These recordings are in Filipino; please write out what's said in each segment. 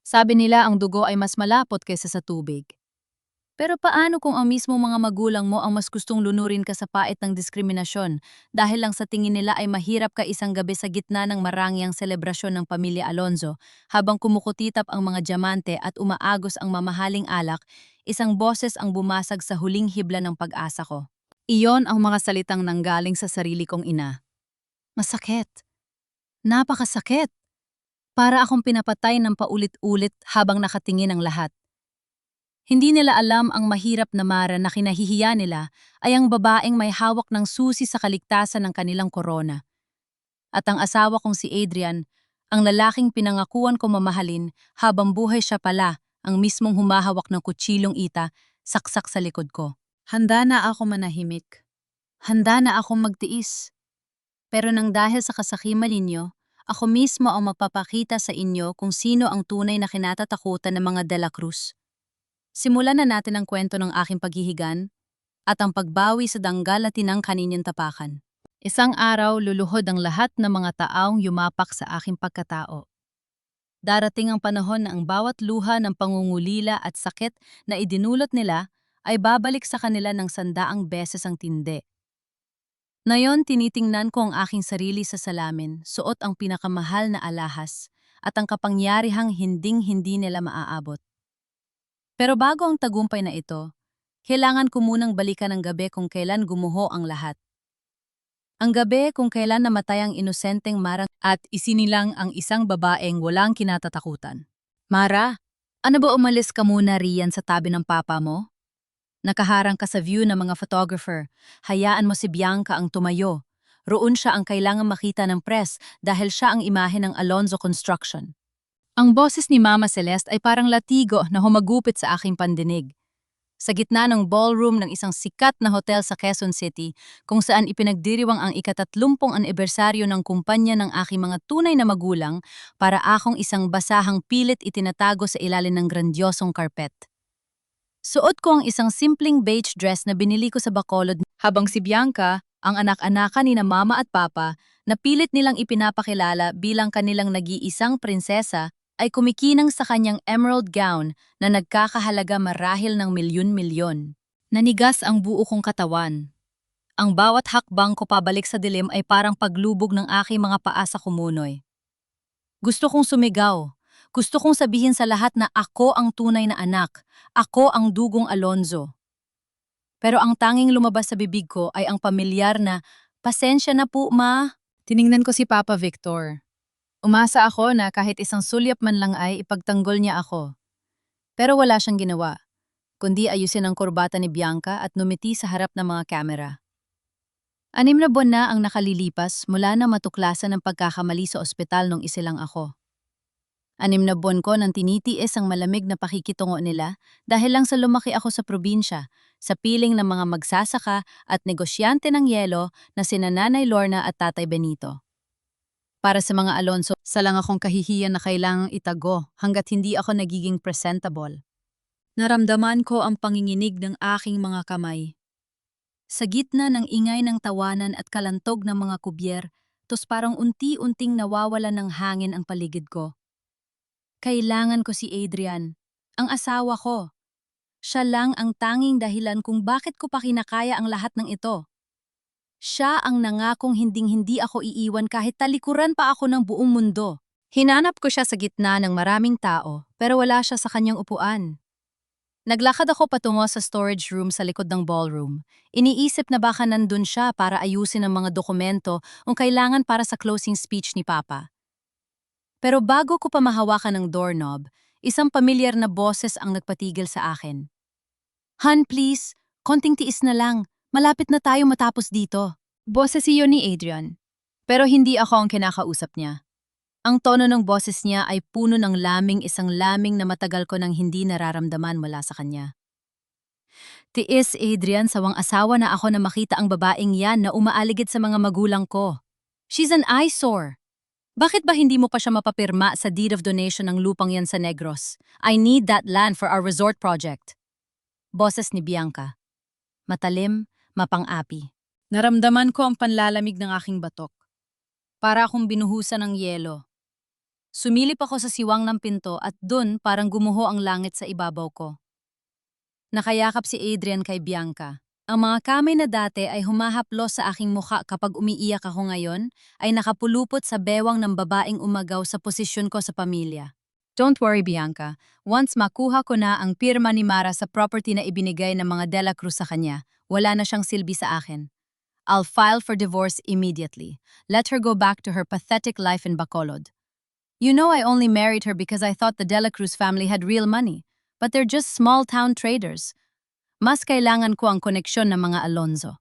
Sabi nila ang dugo ay mas malapot kaysa sa tubig. Pero paano kung ang mismong mga magulang mo ang mas gustong lunurin ka sa pait ng diskriminasyon dahil lang sa tingin nila ay mahirap ka isang gabi sa gitna ng marangyang selebrasyon ng pamilya Alonzo habang kumukutitap ang mga diamante at umaagos ang mamahaling alak, isang boses ang bumasag sa huling hibla ng pag-asa ko. Iyon ang mga salitang nanggaling sa sarili kong ina. Masakit. Napakasakit. Para akong pinapatay ng paulit-ulit habang nakatingin ang lahat. Hindi nila alam ang mahirap na mara na kinahihiya nila ay ang babaeng may hawak ng susi sa kaligtasan ng kanilang korona. At ang asawa kong si Adrian, ang lalaking pinangakuan ko mamahalin habang buhay siya pala ang mismong humahawak ng kutsilong ita saksak sa likod ko. Handa na ako manahimik. Handa na akong magtiis. Pero nang dahil sa kasakiman ninyo, ako mismo ang magpapakita sa inyo kung sino ang tunay na kinatatakutan ng mga De La Cruz. Simulan na natin ang kwento ng aking paghihigan at ang pagbawi sa danggal at tinang kaninyang tapakan. Isang araw, luluhod ang lahat ng mga taong yumapak sa aking pagkatao. Darating ang panahon na ang bawat luha ng pangungulila at sakit na idinulot nila ay babalik sa kanila ng sandaang beses ang tindi. Ngayon, tinitingnan ko ang aking sarili sa salamin, suot ang pinakamahal na alahas, at ang kapangyarihang hinding-hindi nila maaabot. Pero bago ang tagumpay na ito, kailangan ko munang balikan ang gabi kung kailan gumuho ang lahat. Ang gabi kung kailan namatay ang inosenteng Marang at isinilang ang isang babaeng walang kinatatakutan. Mara, ano ba umalis ka muna riyan sa tabi ng papa mo? Nakaharang ka sa view ng mga photographer. Hayaan mo si Bianca ang tumayo. Roon siya ang kailangang makita ng press dahil siya ang imahe ng Alonzo Construction. Ang boses ni Mama Celeste ay parang latigo na humagupit sa aking pandinig. Sa gitna ng ballroom ng isang sikat na hotel sa Quezon City, kung saan ipinagdiriwang ang ika-30 anibersaryo ng kumpanya ng aking mga tunay na magulang, para akong isang basahang pilit itinatago sa ilalim ng grandiosong karpet. Suot ko ang isang simpleng beige dress na binili ko sa Bacolod habang si Bianca, ang anak-anakan ni na mama at papa, na pilit nilang ipinapakilala bilang kanilang nag-iisang prinsesa, ay kumikinang sa kanyang emerald gown na nagkakahalaga marahil ng milyon-milyon. Nanigas ang buo kong katawan. Ang bawat hakbang ko pabalik sa dilim ay parang paglubog ng aking mga paa sa kumunoy. Gusto kong sumigaw. Gusto kong sabihin sa lahat na ako ang tunay na anak. Ako ang dugong Alonzo. Pero ang tanging lumabas sa bibig ko ay ang pamilyar na, "Pasensya na po, ma." Tiningnan ko si Papa Victor. Umasa ako na kahit isang sulyap man lang ay ipagtanggol niya ako. Pero wala siyang ginawa, kundi ayusin ang kurbata ni Bianca at numiti sa harap ng mga kamera. 6 na buwan na ang nakalilipas mula na matuklasan ng pagkakamali sa ospital nung isilang ako. 6 na buwan ko nang tinitiis ang malamig na pakikitungo nila dahil lang sa lumaki ako sa probinsya, sa piling ng mga magsasaka at negosyante ng yelo na sina Nanay Lorna at Tatay Benito. Para sa mga Alonso, salang akong kahihiyan na kailangang itago hanggat hindi ako nagiging presentable. Naramdaman ko ang panginginig ng aking mga kamay. Sa gitna ng ingay ng tawanan at kalantog ng mga kubyer, tos parang unti-unting nawawala ng hangin ang paligid ko. Kailangan ko si Adrian, ang asawa ko. Siya lang ang tanging dahilan kung bakit ko pa kinakaya ang lahat ng ito. Siya ang nangakong hinding-hindi ako iiwan kahit talikuran pa ako ng buong mundo. Hinanap ko siya sa gitna ng maraming tao, pero wala siya sa kanyang upuan. Naglakad ako patungo sa storage room sa likod ng ballroom. Iniisip na baka nandun siya para ayusin ang mga dokumento o kailangan para sa closing speech ni Papa. Pero bago ko pa mahawakan ng doorknob, isang pamilyar na boses ang nagpatigil sa akin. "Han, please, konting tiis na lang. Malapit na tayo matapos dito." Boses iyon ni Adrian. Pero hindi ako ang kinakausap niya. Ang tono ng boses niya ay puno ng laming, isang laming na matagal ko nang hindi nararamdaman mula sa kanya. "Tiis, Adrian, sawang asawa na ako na makita ang babaeng yan na umaaligid sa mga magulang ko. She's an eyesore. Bakit ba hindi mo pa siya mapapirma sa deed of donation ng lupang yan sa Negros? I need that land for our resort project." Boses ni Bianca. Matalim, mapang-api. Naramdaman ko ang panlalamig ng aking batok. Para akong binuhusan ng yelo. Sumilip ako sa siwang ng pinto at dun parang gumuho ang langit sa ibabaw ko. Nakayakap si Adrian kay Bianca. Ang mga kamay na dati ay humahaplos sa aking mukha kapag umiiyak ako ngayon, ay nakapulupot sa bewang ng babaeng umagaw sa posisyon ko sa pamilya. Don't worry, Bianca. Once makuha ko na ang pirma ni Mara sa property na ibinigay ng mga Dela Cruz sa kanya, wala na siyang silbi sa akin. I'll file for divorce immediately. Let her go back to her pathetic life in Bacolod. You know I only married her because I thought the Dela Cruz family had real money, but they're just small-town traders. Mas kailangan ko ang koneksyon ng mga Alonzo.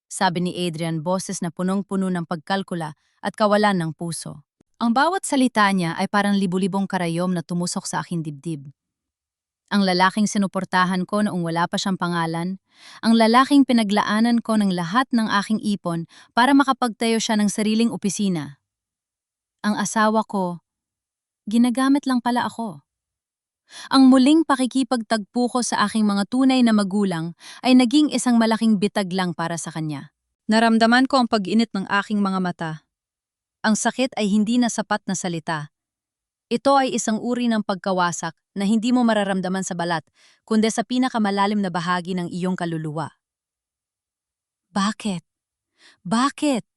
Sabi ni Adrian, boses na punong-puno ng pagkalkula at kawalan ng puso. Ang bawat salita niya ay parang libu-libong karayom na tumusok sa aking dibdib. Ang lalaking sinuportahan ko noong wala pa siyang pangalan, ang lalaking pinaglaanan ko ng lahat ng aking ipon para makapagtayo siya ng sariling opisina. Ang asawa ko, ginagamit lang pala ako. Ang muling pakikipagtagpo ko sa aking mga tunay na magulang ay naging isang malaking bitag lang para sa kanya. Naramdaman ko ang pag-init ng aking mga mata. Ang sakit ay hindi na sapat na salita. Ito ay isang uri ng pagkawasak na hindi mo mararamdaman sa balat, kundi sa pinakamalalim na bahagi ng iyong kaluluwa. Bakit? Bakit?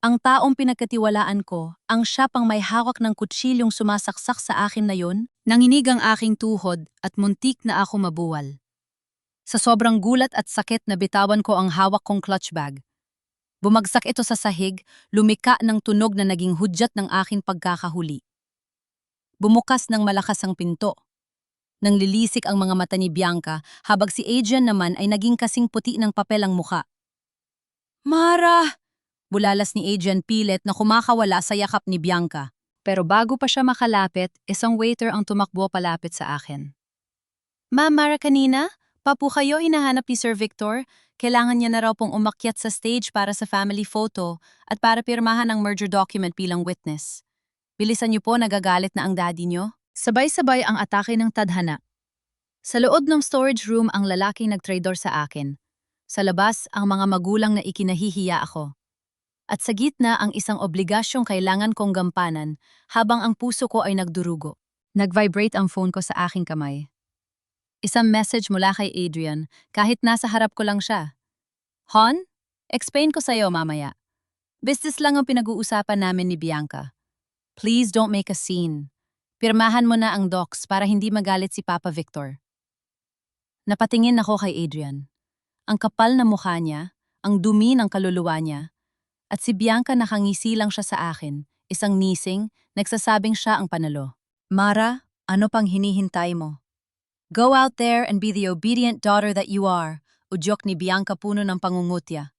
Ang taong pinagkatiwalaan ko, ang siya pang may hawak ng kutsilyong sumasaksak sa akin na yun, nanginig ang aking tuhod at muntik na ako mabuwal. Sa sobrang gulat at sakit na bitawan ko ang hawak kong clutch bag. Bumagsak ito sa sahig, lumika ng tunog na naging hudyat ng aking pagkakahuli. Bumukas ng malakas ang pinto. Nang lilisik ang mga mata ni Bianca, habang si Adrian naman ay naging kasing puti ng papel ang muka. Mara! Bulalas ni Adrian pilit na kumakawala sa yakap ni Bianca. Pero bago pa siya makalapit, isang waiter ang tumakbo palapit sa akin. Ma'am Mara kanina, papu kayo hinahanap ni Sir Victor. Kailangan niya na raw pong umakyat sa stage para sa family photo at para pirmahan ang merger document bilang witness. Bilisan niyo po, nagagalit na ang daddy niyo. Sabay-sabay ang atake ng tadhana. Sa loob ng storage room ang lalaking nagtraidor sa akin. Sa labas, ang mga magulang na ikinahihiya ako. At sa gitna ang isang obligasyong kailangan kong gampanan habang ang puso ko ay nagdurugo. Nag-vibrate ang phone ko sa aking kamay. Isang message mula kay Adrian kahit nasa harap ko lang siya. Hon, explain ko sa'yo mamaya. Business lang ang pinag-uusapan namin ni Bianca. Please don't make a scene. Pirmahan mo na ang docs para hindi magalit si Papa Victor. Napatingin ako kay Adrian. Ang kapal na mukha niya, ang dumi ng kaluluwa niya, at si Bianca nakangisi lang siya sa akin, isang nising, nagsasabing siya ang panalo. Mara, ano pang hinihintay mo? Go out there and be the obedient daughter that you are, udyok ni Bianca puno ng pangungutya.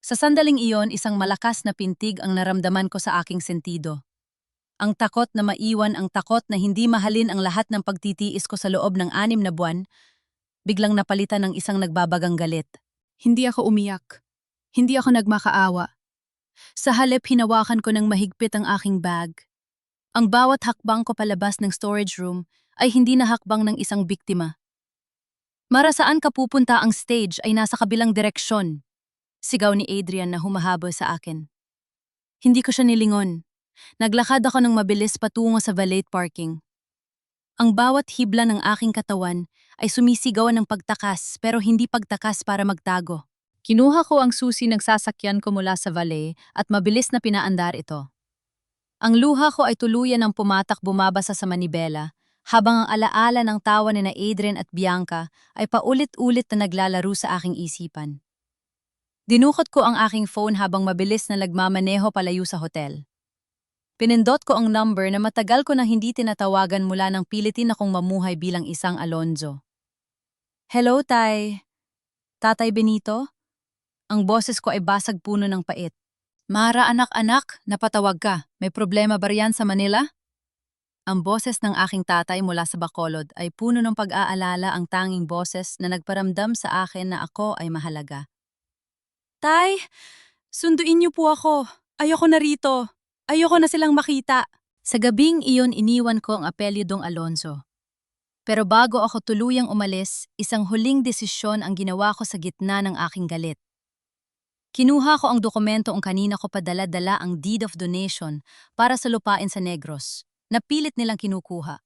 Sa sandaling iyon, isang malakas na pintig ang naramdaman ko sa aking sentido. Ang takot na maiwan, ang takot na hindi mahalin ang lahat ng pagtitiis ko sa loob ng 6 na buwan, biglang napalitan ng isang nagbabagang galit. Hindi ako umiyak. Hindi ako nagmakaawa. Sa halip, hinawakan ko ng mahigpit ang aking bag. Ang bawat hakbang ko palabas ng storage room ay hindi na hakbang ng isang biktima. Mara, saan ka pupunta? Ang stage ay nasa kabilang direksyon. Sigaw ni Adrian na humahabol sa akin. Hindi ko siya nilingon. Naglakad ako ng mabilis patungo sa valet parking. Ang bawat hibla ng aking katawan ay sumisigawan ng pagtakas pero hindi pagtakas para magtago. Kinuha ko ang susi ng sasakyan ko mula sa valet at mabilis na pinaandar ito. Ang luha ko ay tuluyan ng pumatak bumabasa sa manibela, habang ang alaala ng tawa ni na Adrian at Bianca ay paulit-ulit na naglalaro sa aking isipan. Dinukot ko ang aking phone habang mabilis na nagmamaneho palayo sa hotel. Pinindot ko ang number na matagal ko na hindi tinatawagan mula nang pilitin akong mamuhay bilang isang Alonzo. Hello, Tay. Tatay Benito? Ang boses ko ay basag puno ng pait. Mara, anak-anak, napatawag ka. May problema ba riyan sa Manila? Ang boses ng aking tatay mula sa Bacolod ay puno ng pag-aalala, ang tanging boses na nagparamdam sa akin na ako ay mahalaga. Tay, sunduin niyo po ako. Ayoko na rito. Ayoko na silang makita. Sa gabing iyon iniwan ko ang apelyidong Alonzo. Pero bago ako tuluyang umalis, isang huling desisyon ang ginawa ko sa gitna ng aking galit. Kinuha ko ang dokumento ang kanina ko padala-dala, ang deed of donation para sa lupain sa Negros. na pilit nilang kinukuha.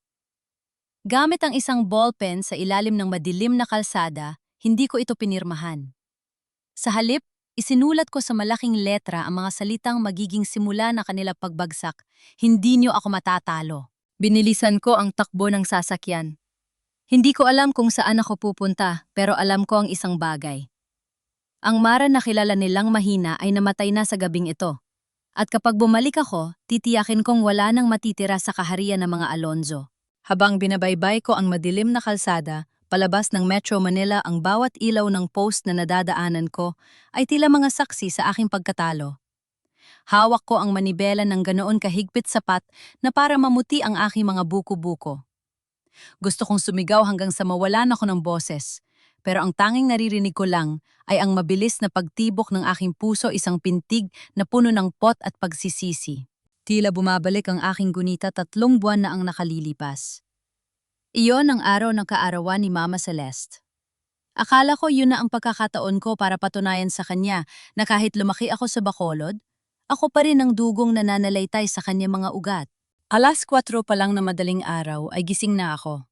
Gamit ang isang ballpen sa ilalim ng madilim na kalsada, hindi ko ito pinirmahan. Sa halip, isinulat ko sa malaking letra ang mga salitang magiging simula na kanila pagbagsak, "Hindi niyo ako matatalo." Binilisan ko ang takbo ng sasakyan. Hindi ko alam kung saan ako pupunta, pero alam ko ang isang bagay. Ang Mara na kilala nilang mahina ay namatay na sa gabing ito. At kapag bumalik ako, titiyakin kong wala nang matitira sa kaharian ng mga Alonzo. Habang binabaybay ko ang madilim na kalsada, palabas ng Metro Manila, ang bawat ilaw ng post na nadadaanan ko ay tila mga saksi sa aking pagkatalo. Hawak ko ang manibela ng ganoon kahigpit sapat na para mamuti ang aking mga buko-buko. Gusto kong sumigaw hanggang sa mawalan ako ng boses, pero ang tanging naririnig ko lang ay ang mabilis na pagtibok ng aking puso, isang pintig na puno ng pot at pagsisisi. Tila bumabalik ang aking gunita, 3 buwan na ang nakalilipas. Iyon ang araw ng kaarawan ni Mama Celeste. Akala ko yun na ang pagkakataon ko para patunayan sa kanya na kahit lumaki ako sa Bacolod, ako pa rin ang dugong nananalaytay sa kanyang mga ugat. 4:00 pa lang na madaling araw ay gising na ako.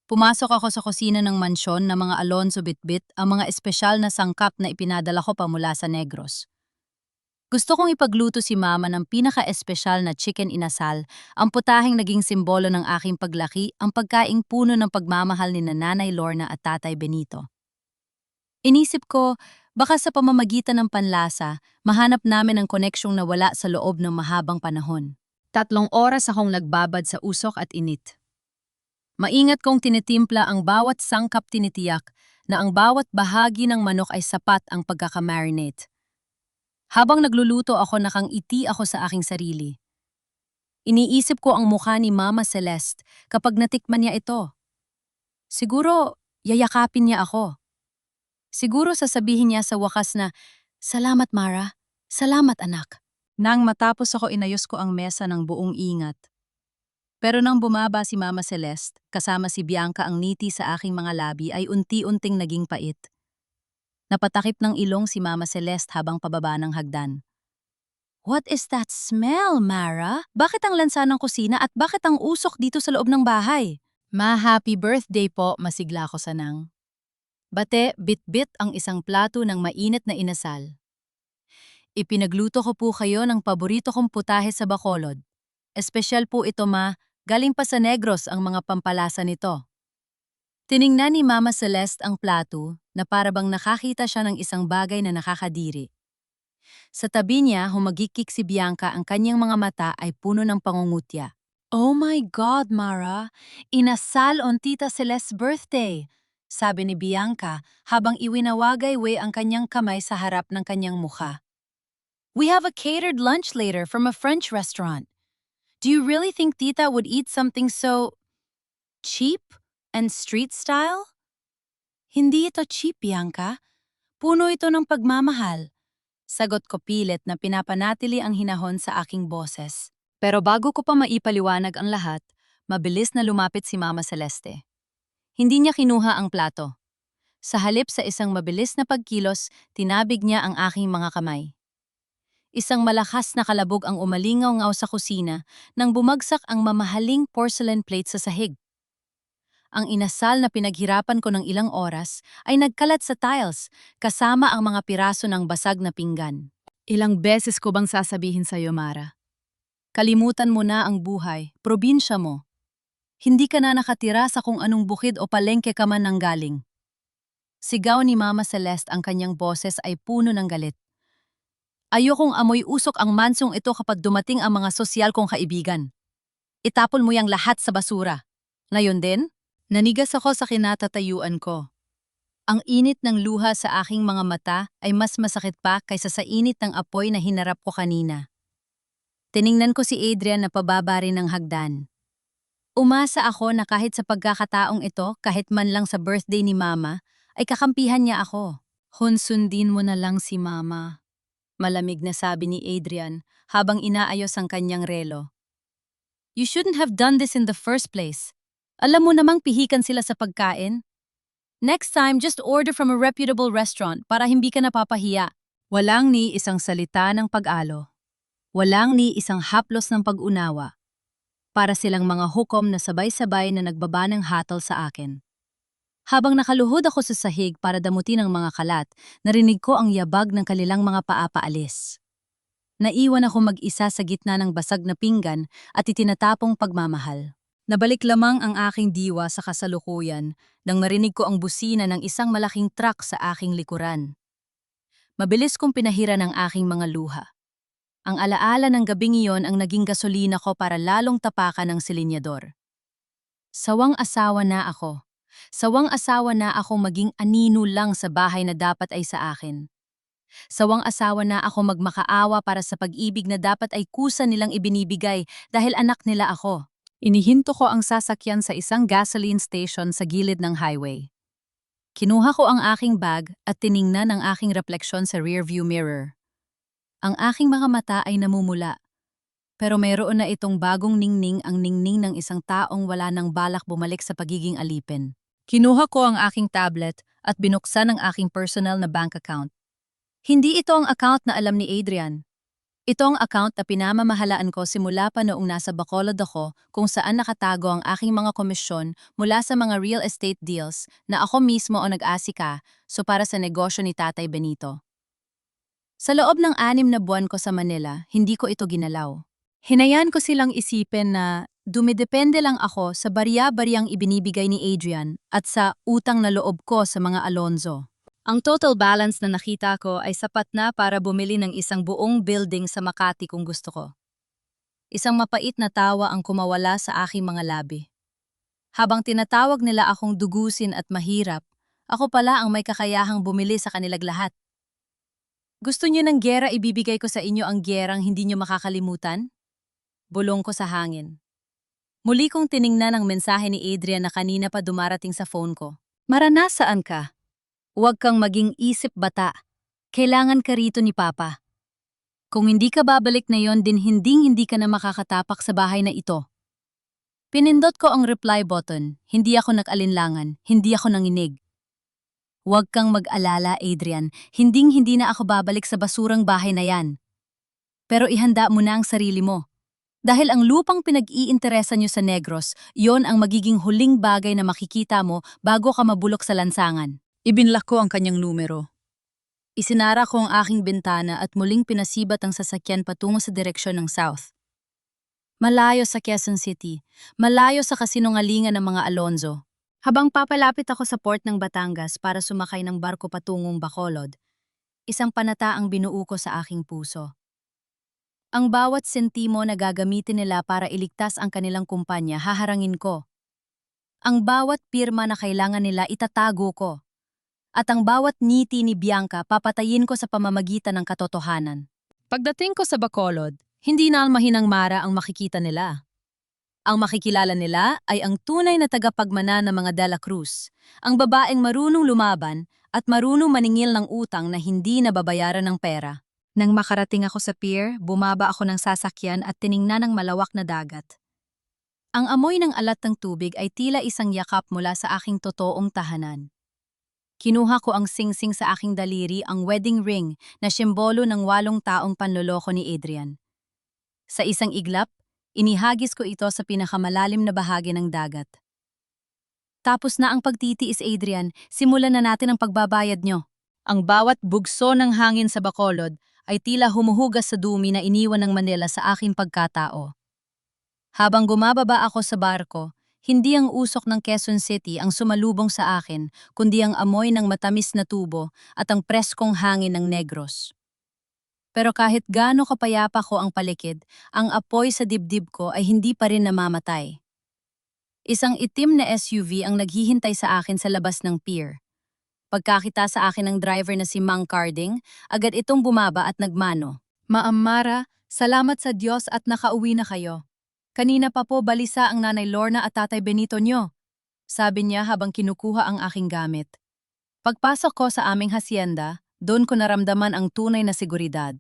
Pumasok ako sa kusina ng mansyon na mga Alonzo bitbit ang mga espesyal na sangkap na ipinadala ko pa mula sa Negros. Gusto kong ipagluto si Mama ng pinaka-espesyal na chicken inasal, ang putaheng naging simbolo ng aking paglaki, ang pagkaing puno ng pagmamahal ni Nanay Lorna at Tatay Benito. Inisip ko, baka sa pamamagitan ng panlasa, mahanap namin ang koneksyong nawala sa loob ng mahabang panahon. 3 oras akong nagbabad sa usok at init. Maingat kong tinitimpla ang bawat sangkap, tinitiyak na ang bawat bahagi ng manok ay sapat ang pagkakamarinate. Habang nagluluto ako, nakangiti ako sa aking sarili. Iniisip ko ang mukha ni Mama Celeste kapag natikman niya ito. Siguro, yayakapin niya ako. Siguro sasabihin niya sa wakas na, "Salamat Mara, salamat anak." Nang matapos ako, inayos ko ang mesa ng buong ingat. Pero nang bumaba si Mama Celeste, kasama si Bianca, ang ngiti sa aking mga labi ay unti-unting naging pait. Napatakip ng ilong si Mama Celeste habang pababa ng hagdan. "What is that smell, Mara? Bakit ang lansa ng kusina at bakit ang usok dito sa loob ng bahay?" "Ma, happy birthday po," masigla ko sanang. Bate, bit-bit ang isang plato ng mainit na inasal. "Ipinagluto ko po kayo ng paborito kong putahe sa Bacolod. Espesyal po ito, Ma. Galing pa sa Negros ang mga pampalasa nito." Tiningnan ni Mama Celeste ang plato na parabang nakakita siya ng isang bagay na nakakadiri. Sa tabi niya, humagikik si Bianca, ang kanyang mga mata ay puno ng pangungutya. "Oh my God, Mara! Inasal on Tita Celeste's birthday!" sabi ni Bianca habang iwinawagay ang kanyang kamay sa harap ng kanyang mukha. "We have a catered lunch later from a French restaurant. Do you really think Tita would eat something so cheap and street style?" "Hindi ito cheap, Bianca. Puno ito ng pagmamahal." Sagot ko pilit na pinapanatili ang hinahon sa aking boses. Pero bago ko pa maipaliwanag ang lahat, mabilis na lumapit si Mama Celeste. Hindi niya kinuha ang plato. Sa halip, sa isang mabilis na pagkilos, tinabig niya ang aking mga kamay. Isang malakas na kalabog ang umalingaw-ngaw sa kusina nang bumagsak ang mamahaling porcelain plate sa sahig. Ang inasal na pinaghirapan ko ng ilang oras ay nagkalat sa tiles, kasama ang mga piraso ng basag na pinggan. Ilang beses ko bang sasabihin sa'yo, Mara? Kalimutan mo na ang buhay, probinsya mo. Hindi ka na nakatira sa kung anong bukid o palengke ka man nanggaling. Sigaw ni Mama Celeste, ang kanyang boses ay puno ng galit. Ayokong amoy usok ang mansong ito kapag dumating ang mga sosyal kong kaibigan. Itapon mo yang lahat sa basura. Ngayon din, nanigas ako sa kinatatayuan ko. Ang init ng luha sa aking mga mata ay mas masakit pa kaysa sa init ng apoy na hinarap ko kanina. Tiningnan ko si Adrian na pababa rin ng hagdan. Umasa ako na kahit sa pagkakataong ito, kahit man lang sa birthday ni Mama, ay kakampihan niya ako. "Hunsundin mo na lang si Mama," malamig na sabi ni Adrian habang inaayos ang kanyang relo. "You shouldn't have done this in the first place. Alam mo namang pihikan sila sa pagkain. Next time, just order from a reputable restaurant para hindi ka napapahiya." Walang ni isang salita ng pag-alo. Walang ni isang haplos ng pag-unawa. Para silang mga hukom na sabay-sabay na nagbaba ng hatol sa akin. Habang nakaluhod ako sa sahig para damutin ang mga kalat, narinig ko ang yabag ng kanilang mga paa paalis. Naiwan ako mag-isa sa gitna ng basag na pinggan at itinatapong pagmamahal. Nabalik lamang ang aking diwa sa kasalukuyan nang marinig ko ang busina ng isang malaking truck sa aking likuran. Mabilis kong pinahira ng aking mga luha. Ang alaala ng gabing iyon ang naging gasolina ko para lalong tapakan ng silinyador. Sawang asawa na ako. Sawang asawa na akong maging anino lang sa bahay na dapat ay sa akin. Sawang asawa na ako magmakaawa para sa pag-ibig na dapat ay kusa nilang ibinibigay dahil anak nila ako. Inihinto ko ang sasakyan sa isang gasoline station sa gilid ng highway. Kinuha ko ang aking bag at tiningnan ang aking refleksyon sa rearview mirror. Ang aking mga mata ay namumula. Pero mayroon na itong bagong ningning, ang ningning ng isang taong wala nang balak bumalik sa pagiging alipin. Kinuha ko ang aking tablet at binuksan ang aking personal na bank account. Hindi ito ang account na alam ni Adrian. Ito ang account na pinamamahalaan ko simula pa noong nasa Bacolod ako, kung saan nakatago ang aking mga komisyon mula sa mga real estate deals na ako mismo o nag-asika para sa negosyo ni Tatay Benito. Sa loob ng 6 na buwan ko sa Manila, hindi ko ito ginalaw. Hinayaan ko silang isipin na dumidepende lang ako sa barya-baryang ibinibigay ni Adrian at sa utang na loob ko sa mga Alonzo. Ang total balance na nakita ko ay sapat na para bumili ng isang buong building sa Makati kung gusto ko. Isang mapait na tawa ang kumawala sa aking mga labi. Habang tinatawag nila akong dugusin at mahirap, ako pala ang may kakayahang bumili sa kanilang lahat. Gusto niyo ng giyera, ibibigay ko sa inyo ang giyerang hindi niyo makakalimutan? Bulong ko sa hangin. Muli kong tiningnan ang mensahe ni Adrian na kanina pa dumarating sa phone ko. Maranasaan ka. Huwag kang maging isip bata. Kailangan ka rito ni Papa. Kung hindi ka babalik na yon din hindi ka na makakatapak sa bahay na ito. Pinindot ko ang reply button. Hindi ako nag-alinlangan. Hindi ako nanginig. Huwag kang mag-alala, Adrian. Hindi na ako babalik sa basurang bahay na yan. Pero ihanda mo na ang sarili mo. Dahil ang lupang pinag-iinteresa nyo sa Negros, yon ang magiging huling bagay na makikita mo bago ka mabulok sa lansangan. Ibinlock ko ang kanyang numero. Isinara ko ang aking bintana at muling pinasibat ang sasakyan patungo sa direksyon ng south. Malayo sa Quezon City, malayo sa kasinungalingan ng mga Alonzo. Habang papalapit ako sa port ng Batangas para sumakay ng barko patungong Bacolod, isang panata ang binuo ko sa aking puso. Ang bawat sentimo na gagamitin nila para iligtas ang kanilang kumpanya, haharangin ko. Ang bawat pirma na kailangan nila, itatago ko. At ang bawat ngiti ni Bianca, papatayin ko sa pamamagitan ng katotohanan. Pagdating ko sa Bacolod, hindi na mahinang Mara ang makikita nila. Ang makikilala nila ay ang tunay na tagapagmana ng mga De La Cruz, ang babaeng marunong lumaban at marunong maningil ng utang na hindi nababayaran ng pera. Nang makarating ako sa pier, bumaba ako ng sasakyan at tiningnan ang malawak na dagat. Ang amoy ng alat ng tubig ay tila isang yakap mula sa aking totoong tahanan. Kinuha ko ang singsing sa aking daliri, ang wedding ring na simbolo ng 8 taong panloloko ni Adrian. Sa isang iglap, inihagis ko ito sa pinakamalalim na bahagi ng dagat. Tapos na ang pagtitiis, Adrian, simulan na natin ang pagbabayad nyo. Ang bawat bugso ng hangin sa Bacolod ay tila humuhugas sa dumi na iniwan ng Manila sa aking pagkatao. Habang gumababa ako sa barko, hindi ang usok ng Quezon City ang sumalubong sa akin, kundi ang amoy ng matamis na tubo at ang preskong hangin ng Negros. Pero kahit gaano kapayapa ko ang palikid, ang apoy sa dibdib ko ay hindi pa rin namamatay. Isang itim na SUV ang naghihintay sa akin sa labas ng pier. Pagkakita sa akin ng driver na si Mang Carding, agad itong bumaba at nagmano. Ma'am Mara, salamat sa Diyos at nakauwi na kayo. Kanina pa po balisa ang Nanay Lorna at Tatay Benito nyo, sabi niya habang kinukuha ang aking gamit. Pagpasok ko sa aming hasyenda, doon ko naramdaman ang tunay na seguridad.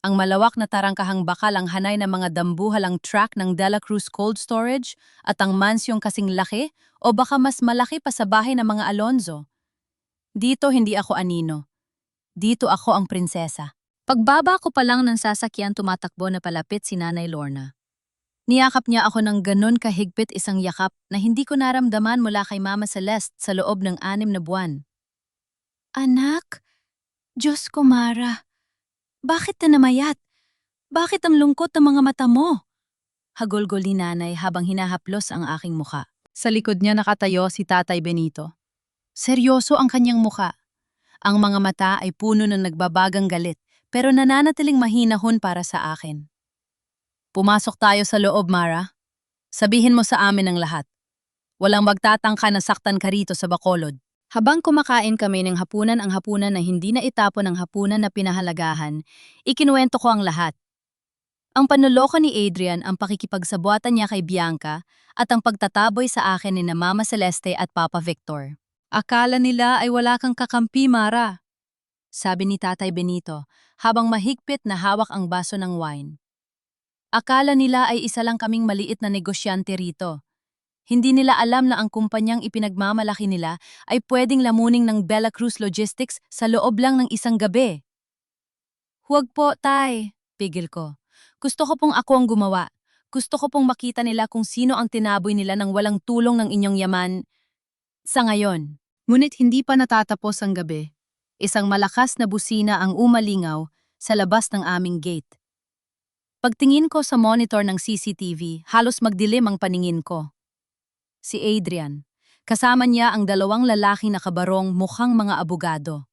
Ang malawak na tarangkahang bakal ang hanay ng mga dambuhalang truck ng De La Cruz Cold Storage at ang mansyong kasing laki o baka mas malaki pa sa bahay ng mga Alonzo. Dito hindi ako anino. Dito ako ang prinsesa. Pagbaba ko pa lang ng sasakyan, tumatakbo na palapit si Nanay Lorna. Niyakap niya ako ng ganon kahigpit, isang yakap na hindi ko naramdaman mula kay Mama Celeste sa loob ng 6 na buwan. Anak, Diyos ko Mara, bakit na namayat? Bakit ang lungkot ng mga mata mo? Hagulgol ni nanay habang hinahaplos ang aking muka. Sa likod niya nakatayo si Tatay Benito. Seryoso ang kanyang muka. Ang mga mata ay puno ng nagbabagang galit, pero nananatiling mahinahon para sa akin. Pumasok tayo sa loob, Mara. Sabihin mo sa amin ang lahat. Walang magtatangka na saktan ka rito sa Bacolod. Habang kumakain kami ng hapunan, ang hapunan na hindi na itapon ng hapunan na pinahalagahan, ikinuwento ko ang lahat. Ang panloloko ni Adrian, ang pakikipagsabuatan niya kay Bianca, at ang pagtataboy sa akin ni na Mama Celeste at Papa Victor. Akala nila ay wala kang kakampi, Mara, sabi ni Tatay Benito, habang mahigpit na hawak ang baso ng wine. Akala nila ay isa lang kaming maliit na negosyante rito. Hindi nila alam na ang kumpanyang ipinagmamalaki nila ay pwedeng lamunin ng Bella Cruz Logistics sa loob lang ng isang gabi. Huwag po, Tay, pigil ko. Gusto ko pong ako ang gumawa. Gusto ko pong makita nila kung sino ang tinaboy nila ng walang tulong ng inyong yaman sa ngayon. Ngunit hindi pa natatapos ang gabi. Isang malakas na busina ang umalingaw sa labas ng aming gate. Pagtingin ko sa monitor ng CCTV, halos magdilim ang paningin ko. Si Adrian. Kasama niya ang 2 lalaking nakabarong mukhang mga abogado.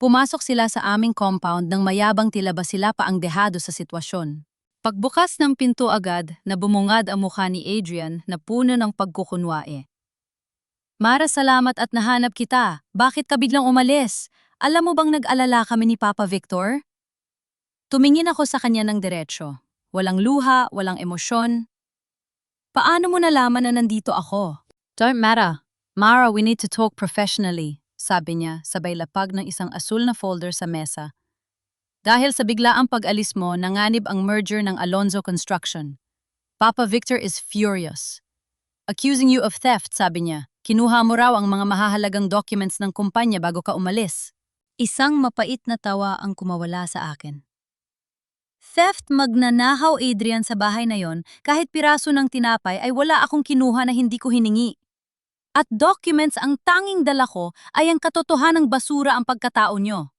Pumasok sila sa aming compound nang mayabang tila ba sila pa ang dehado sa sitwasyon. Pagbukas ng pinto agad, nabumungad ang mukha ni Adrian na puno ng pagkukunwae. Mara, salamat at nahanap kita. Bakit ka biglang umalis? Alam mo bang nag-alala kami ni Papa Victor? Tumingin ako sa kanya ng diretsyo. Walang luha, walang emosyon. Paano mo nalaman na nandito ako? Don't matter. Mara, we need to talk professionally, sabi niya, sabay lapag ng isang asul na folder sa mesa. Dahil sa biglaang pag-alis mo, nanganib ang merger ng Alonzo Construction. Papa Victor is furious. Accusing you of theft, sabi niya. Kinuha mo raw ang mga mahahalagang documents ng kumpanya bago ka umalis. Isang mapait na tawa ang kumawala sa akin. Theft? Magnanahaw, Adrian, sa bahay na yon, kahit piraso ng tinapay ay wala akong kinuha na hindi ko hiningi. At documents, ang tanging dala ko ay ang katotohanang basura ang pagkatao nyo.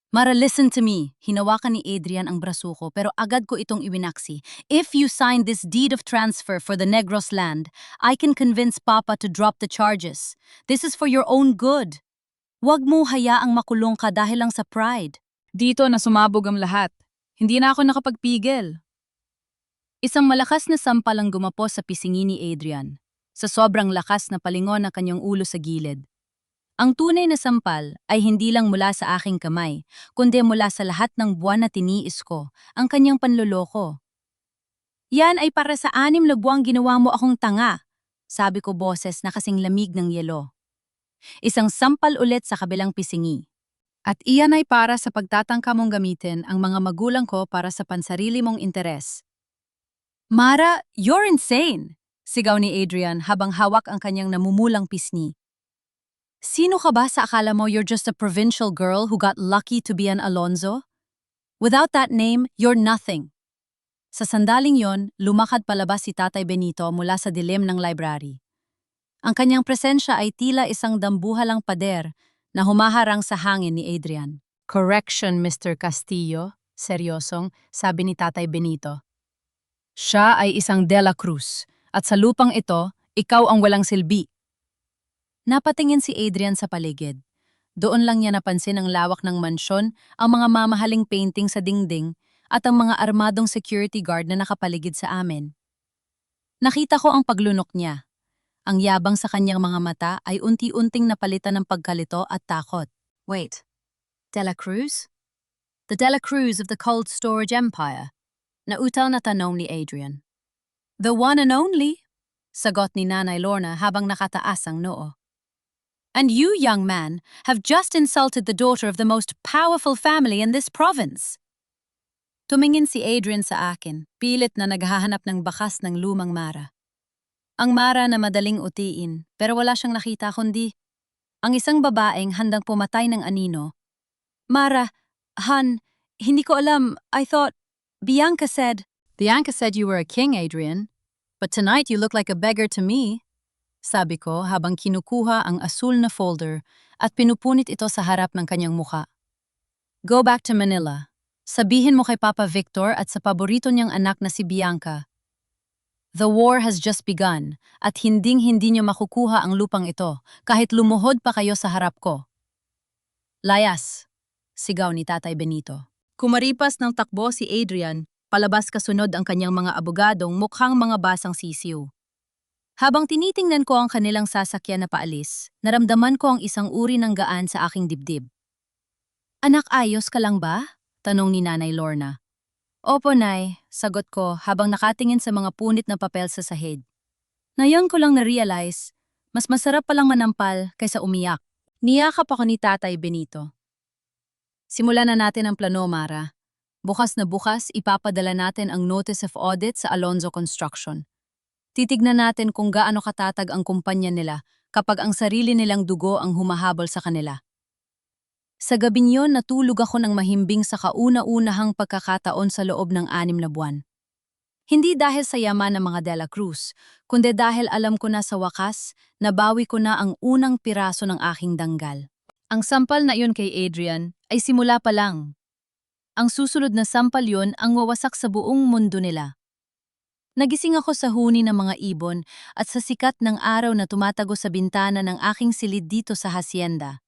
Mara, listen to me. Hinawakan ni Adrian ang braso ko pero agad ko itong iwinaksi. If you sign this deed of transfer for the Negros land, I can convince Papa to drop the charges. This is for your own good. Huwag mo hayaang makulong ka dahil lang sa pride. Dito na sumabog ang lahat. Hindi na ako nakapagpigil. Isang malakas na sampal ang gumapos sa pisngi ni Adrian, sa sobrang lakas na palingon ng kanyang ulo sa gilid. Ang tunay na sampal ay hindi lang mula sa aking kamay, kundi mula sa lahat ng buwan na tiniis ko, ang kanyang panloloko. Yan ay para sa 6 na buwang ginawa mo akong tanga, sabi ko boses na kasing lamig ng yelo. Isang sampal ulit sa kabilang pisngi. At iyan ay para sa pagtatangka mong gamitin ang mga magulang ko para sa pansarili mong interes. Mara, you're insane! Sigaw ni Adrian habang hawak ang kanyang namumulang pisngi. Sino ka ba sa akala mo you're just a provincial girl who got lucky to be an Alonzo? Without that name, you're nothing. Sa sandaling yon, lumakad palabas si Tatay Benito mula sa dilim ng library. Ang kanyang presensya ay tila isang dambuhalang pader na humaharang sa hangin ni Adrian. Correction, Mr. Castillo, seryosong sabi ni Tatay Benito. Siya ay isang De La Cruz, at sa lupang ito, ikaw ang walang silbi. Napatingin si Adrian sa paligid. Doon lang niya napansin ang lawak ng mansyon, ang mga mamahaling painting sa dingding, at ang mga armadong security guard na nakapaligid sa amin. Nakita ko ang paglunok niya. Ang yabang sa kanyang mga mata ay unti-unting napalitan ng pagkalito at takot. Wait, De La Cruz? The De La Cruz of the Cold Storage Empire? Nautal na tanong ni Adrian. The one and only, sagot ni Nanay Lorna habang nakataas ang noo. And you, young man, have just insulted the daughter of the most powerful family in this province. Tumingin si Adrian sa akin, pilit na naghahanap ng bakas ng lumang Mara. Ang Mara na madaling utiin, pero wala siyang nakita kundi ang isang babaeng handang pumatay ng anino. Mara, Han, hindi ko alam, I thought, Bianca said, Bianca said you were a king, Adrian. But tonight you look like a beggar to me. Sabi ko habang kinukuha ang asul na folder at pinupunit ito sa harap ng kanyang muka. Go back to Manila. Sabihin mo kay Papa Victor at sa paborito niyang anak na si Bianca. The war has just begun at hinding-hindi niyo makukuha ang lupang ito kahit lumuhod pa kayo sa harap ko. Layas, sigaw ni Tatay Benito. Kumaripas ng takbo si Adrian, palabas kasunod ang kanyang mga abogadong mukhang mga basang sisiw. Habang tinitingnan ko ang kanilang sasakyan na paalis, naramdaman ko ang isang uri ng gaan sa aking dibdib. Anak, ayos ka lang ba? Tanong ni Nanay Lorna. Opo, Nay, sagot ko habang nakatingin sa mga punit na papel sa sahig. Ngayon ko lang na-realize, mas masarap palang manampal kaysa umiyak. Niyakap ako ni Tatay Benito. Simulan na natin ang plano, Mara. Bukas na bukas, ipapadala natin ang Notice of Audit sa Alonzo Construction. Titignan natin kung gaano katatag ang kumpanya nila kapag ang sarili nilang dugo ang humahabol sa kanila. Sa gabing yon, natulog ako ng mahimbing sa kauna-unahang pagkakataon sa loob ng 6 na buwan. Hindi dahil sa yaman ng mga De La Cruz, kundi dahil alam ko na sa wakas, nabawi ko na ang unang piraso ng aking danggal. Ang sampal na iyon kay Adrian ay simula pa lang. Ang susunod na sampal yon ang wawasak sa buong mundo nila. Nagising ako sa huni ng mga ibon at sa sikat ng araw na tumatago sa bintana ng aking silid dito sa hacienda.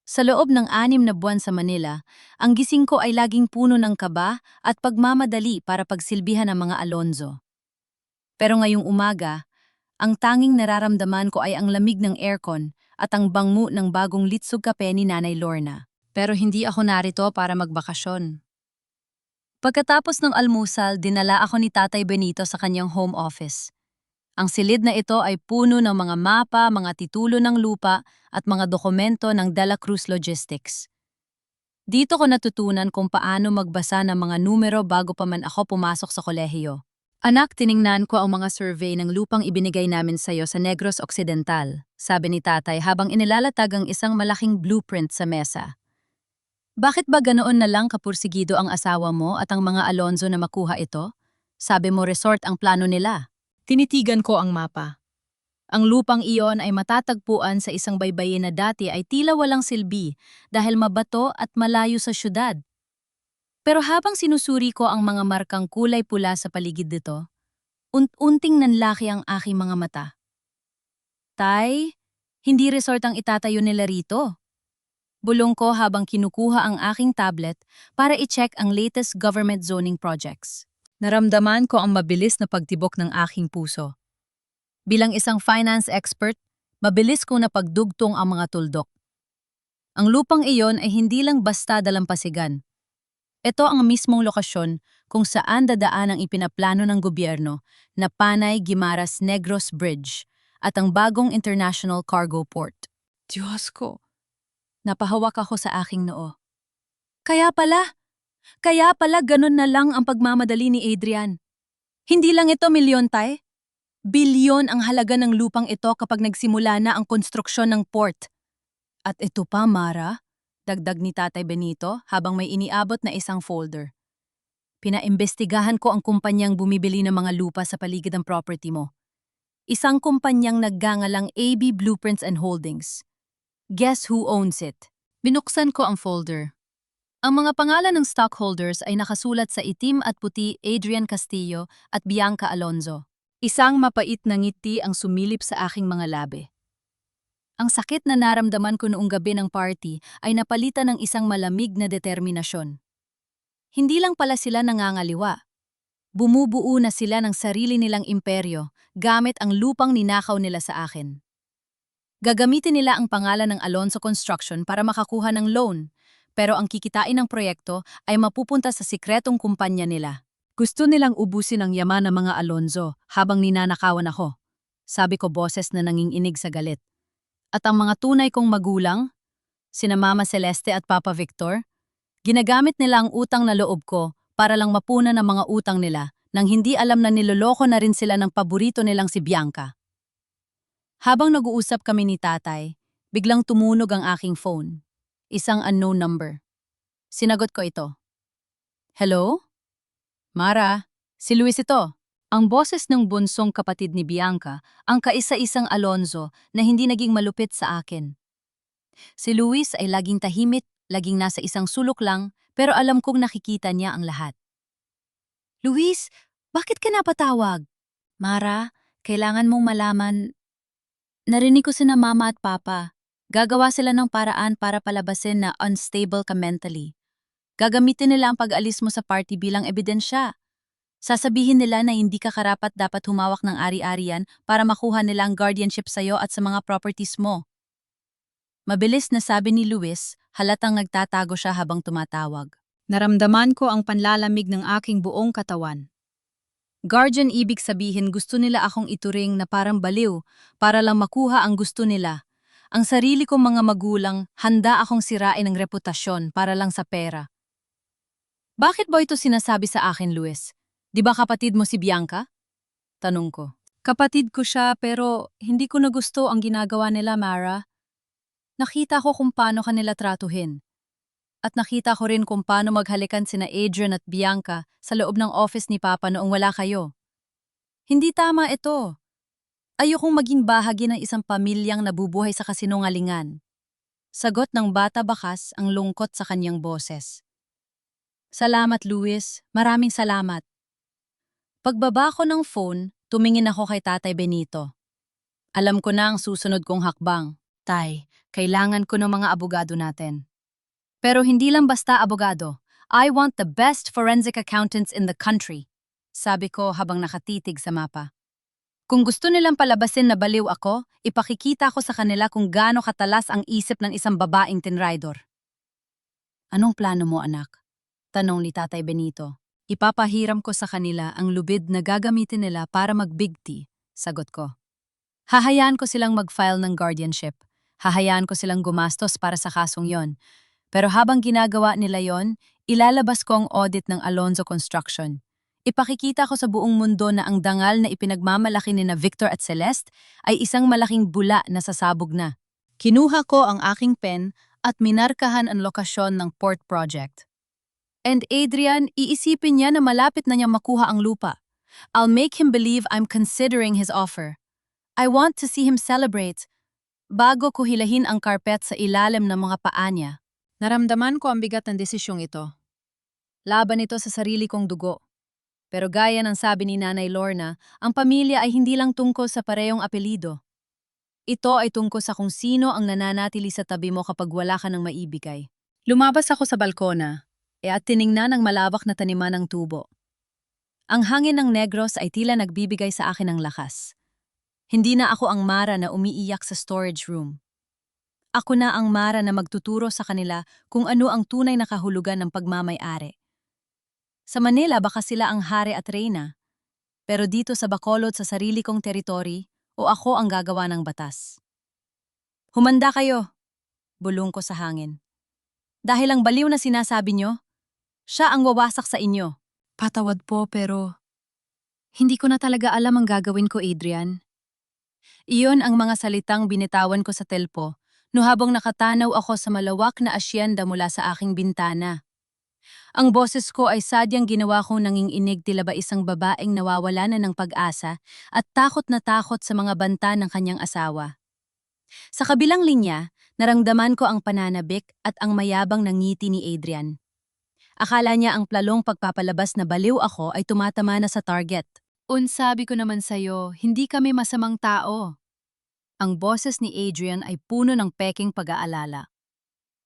Sa loob ng 6 na buwan sa Manila, ang gising ko ay laging puno ng kaba at pagmamadali para pagsilbihan ng mga Alonzo. Pero ngayong umaga, ang tanging nararamdaman ko ay ang lamig ng aircon at ang bango ng bagong litsog kape ni Nanay Lorna. Pero hindi ako narito para magbakasyon. Pagkatapos ng almusal, dinala ako ni Tatay Benito sa kanyang home office. Ang silid na ito ay puno ng mga mapa, mga titulo ng lupa at mga dokumento ng De La Cruz Logistics. Dito ko natutunan kung paano magbasa ng mga numero bago pa man ako pumasok sa kolehiyo. Anak, tiningnan ko ang mga survey ng lupang ibinigay namin sa iyo sa Negros Occidental, sabi ni Tatay habang inilalatag ang isang malaking blueprint sa mesa. Bakit ba ganoon na lang kapursigido ang asawa mo at ang mga Alonzo na makuha ito? Sabi mo resort ang plano nila. Tinitigan ko ang mapa. Ang lupang iyon ay matatagpuan sa isang baybayin na dati ay tila walang silbi dahil mabato at malayo sa syudad. Pero habang sinusuri ko ang mga markang kulay pula sa paligid nito, unting nanlaki ang aking mga mata. Tay, hindi resort ang itatayo nila rito. Bulong ko habang kinukuha ang aking tablet para i-check ang latest government zoning projects. Naramdaman ko ang mabilis na pagtibok ng aking puso. Bilang isang finance expert, mabilis kong napagdugtong ang mga tuldok. Ang lupang iyon ay hindi lang basta dalampasigan. Ito ang mismong lokasyon kung saan dadaan ang ipinaplano ng gobyerno na Panay-Guimaras-Negros Bridge at ang bagong international cargo port. Diyos ko! Napahawak ako sa aking noo. Kaya pala ganun na lang ang pagmamadali ni Adrian. Hindi lang ito milyon, Tay. Bilyon ang halaga ng lupang ito kapag nagsimula na ang konstruksyon ng port. At ito pa, Mara, dagdag ni Tatay Benito habang may iniabot na isang folder. Pinaimbestigahan ko ang kumpanyang bumibili ng mga lupa sa paligid ng property mo. Isang kumpanyang naggangalang AB Blueprints and Holdings. Guess who owns it? Binuksan ko ang folder. Ang mga pangalan ng stockholders ay nakasulat sa itim at puti Adrian Castillo at Bianca Alonzo. Isang mapait na ngiti ang sumilip sa aking mga labi. Ang sakit na naramdaman ko noong gabi ng party ay napalitan ng isang malamig na determinasyon. Hindi lang pala sila nangangaliwa. Bumubuo na sila ng sarili nilang imperyo gamit ang lupang ninakaw nila sa akin. Gagamitin nila ang pangalan ng Alonzo Construction para makakuha ng loan, pero ang kikitain ng proyekto ay mapupunta sa sikretong kumpanya nila. Gusto nilang ubusin ang yaman ng mga Alonzo habang ninanakawan ako. Sabi ko boses na nanginginig sa galit. At ang mga tunay kong magulang, sina Mama Celeste at Papa Victor, ginagamit nila ang utang na loob ko para lang mapunan ang mga utang nila nang hindi alam na niloloko na rin sila ng paborito nilang si Bianca. Habang nag-uusap kami ni Tatay, biglang tumunog ang aking phone. Isang unknown number. Sinagot ko ito. Hello? Mara, Si Luis ito, ang boses ng bunsong kapatid ni Bianca, ang kaisa-isang Alonzo na hindi naging malupit sa akin. Si Luis ay laging tahimik, laging nasa isang sulok lang, pero alam kong nakikita niya ang lahat. Luis, bakit ka napatawag? Mara, kailangan mong malaman. Narinig ko sina mama at papa. Gagawa sila ng paraan para palabasin na unstable ka mentally. Gagamitin nila ang pag-alis mo sa party bilang ebidensya. Sasabihin nila na hindi ka karapat dapat humawak ng ari-arian para makuha nila ang guardianship sa'yo at sa mga properties mo. Mabilis na sabi ni Luis, halatang nagtatago siya habang tumatawag. Naramdaman ko ang panlalamig ng aking buong katawan. Guardian ibig sabihin gusto nila akong ituring na parang baliw para lang makuha ang gusto nila. Ang sarili kong mga magulang, handa akong sirain ang reputasyon para lang sa pera. Bakit ba ito sinasabi sa akin, Luis? Di ba kapatid mo si Bianca? Tanong ko. Kapatid ko siya pero hindi ko na gusto ang ginagawa nila, Mara. Nakita ko kung paano kanila tratuhin. At nakita ko rin kung paano maghalikan sina Adrian at Bianca sa loob ng office ni Papa noong wala kayo. Hindi tama ito. Ayokong maging bahagi ng isang pamilyang nabubuhay sa kasinungalingan. Sagot ng bata bakas ang lungkot sa kanyang boses. Salamat, Luis. Maraming salamat. Pagbaba ko ng phone, tumingin ako kay Tatay Benito. Alam ko na ang susunod kong hakbang. Tay, kailangan ko ng mga abogado natin. Pero hindi lang basta abogado. I want the best forensic accountants in the country, sabi ko habang nakatitig sa mapa. Kung gusto nilang palabasin na baliw ako, ipakikita ko sa kanila kung gaano katalas ang isip ng isang babaeng tinraidor. Anong plano mo, anak? Tanong ni Tatay Benito. Ipapahiram ko sa kanila ang lubid na gagamitin nila para mag-bigti, sagot ko. Hahayaan ko silang mag-file ng guardianship. Hahayaan ko silang gumastos para sa kasong yon. Pero habang ginagawa nila yon, ilalabas ko ang audit ng Alonzo Construction. Ipakikita ko sa buong mundo na ang dangal na ipinagmamalaki ni na Victor at Celeste ay isang malaking bula na sasabog na. Kinuha ko ang aking pen at minarkahan ang lokasyon ng port project. And Adrian, iisipin niya na malapit na niyang makuha ang lupa. I'll make him believe I'm considering his offer. I want to see him celebrate. Bago ko hilahin ang carpet sa ilalim ng mga paa niya. Naramdaman ko ang bigat ng desisyong ito. Laban ito sa sarili kong dugo. Pero gaya ng sabi ni Nanay Lorna, ang pamilya ay hindi lang tungkol sa parehong apelido. Ito ay tungkol sa kung sino ang nananatili sa tabi mo kapag wala ka ng maibigay. Lumabas ako sa balkona, at tiningnan ang malawak na taniman ng tubo. Ang hangin ng Negros ay tila nagbibigay sa akin ng lakas. Hindi na ako ang Mara na umiiyak sa storage room. Ako na ang Mara na magtuturo sa kanila kung ano ang tunay na kahulugan ng pagmamay-ari. Sa Manila baka sila ang hari at reyna, pero dito sa Bacolod sa sarili kong teritoryo o ako ang gagawa ng batas. Humanda kayo, bulong ko sa hangin. Dahil ang baliw na sinasabi nyo, siya ang wawasak sa inyo. Patawad po pero hindi ko na talaga alam ang gagawin ko, Adrian. Iyon ang mga salitang binitawan ko sa telpo. No habang nakatanaw ako sa malawak na asyenda mula sa aking bintana. Ang boses ko ay sadyang ginawa kong nanginginig tila ba isang babaeng nawawala na ng pag-asa at takot na takot sa mga banta ng kanyang asawa. Sa kabilang linya, naramdaman ko ang pananabik at ang mayabang ng ngiti ni Adrian. Akala niya ang plalong pagpapalabas na baliw ako ay tumatama na sa target. Unsabi ko naman sa'yo, hindi kami masamang tao. Ang boses ni Adrian ay puno ng peking pag-aalala.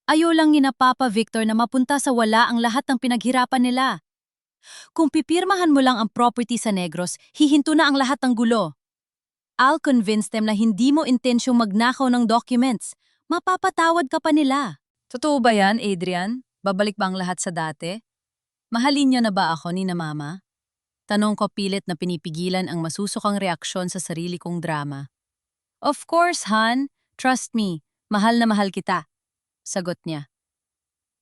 Ayaw lang ni na Papa Victor na mapunta sa wala ang lahat ng pinaghirapan nila. Kung pipirmahan mo lang ang property sa Negros, hihinto na ang lahat ng gulo. I'll convince them na hindi mo intensyong magnakaw ng documents. Mapapatawad ka pa nila. Totoo ba yan, Adrian? Babalik ba ang lahat sa dati? Mahalin niyo na ba ako ni na Mama? Tanong ko pilit na pinipigilan ang masusukang reaksyon sa sarili kong drama. Of course, Han. Trust me. Mahal na mahal kita. Sagot niya.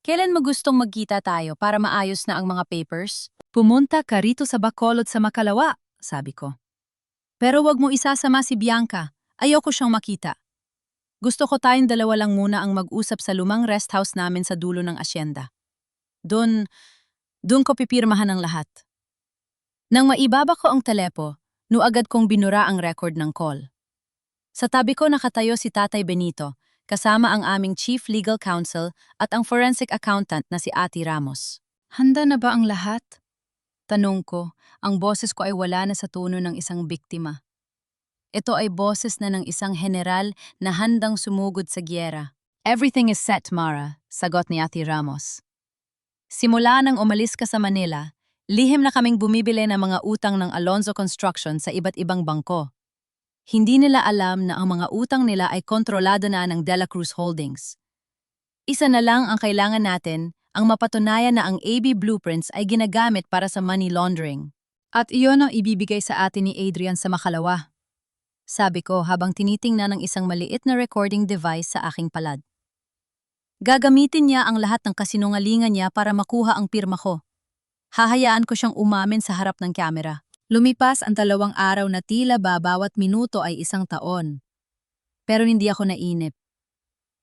Kailan mo gustong magkita tayo para maayos na ang mga papers? Pumunta ka rito sa Bacolod sa Makalawa, sabi ko. Pero wag mo isasama si Bianca. Ayoko siyang makita. Gusto ko tayong dalawa lang muna ang mag-usap sa lumang rest house namin sa dulo ng asyenda. Doon ko pipirmahan ang lahat. Nang maibaba ko ang telepo, agad kong binura ang record ng call. Sa tabi ko nakatayo si Tatay Benito, kasama ang aming Chief Legal Counsel at ang forensic accountant na si Ati Ramos. Handa na ba ang lahat? Tanong ko, ang boses ko ay wala na sa tono ng isang biktima. Ito ay boses na ng isang general na handang sumugod sa gyera. Everything is set, Mara, sagot ni Ati Ramos. Simula nang umalis ka sa Manila, lihim na kaming bumibili ng mga utang ng Alonzo Construction sa iba't ibang bangko. Hindi nila alam na ang mga utang nila ay kontrolado na ng Dela Cruz Holdings. Isa na lang ang kailangan natin, ang mapatunayan na ang AB blueprints ay ginagamit para sa money laundering. At iyon ang ibibigay sa atin ni Adrian sa makalawa. Sabi ko habang tinitingnan ng isang maliit na recording device sa aking palad. Gagamitin niya ang lahat ng kasinungalingan niya para makuha ang pirma ko. Hahayaan ko siyang umamin sa harap ng kamera. Lumipas ang 2 araw na tila ba bawat minuto ay 1 taon. Pero hindi ako nainip.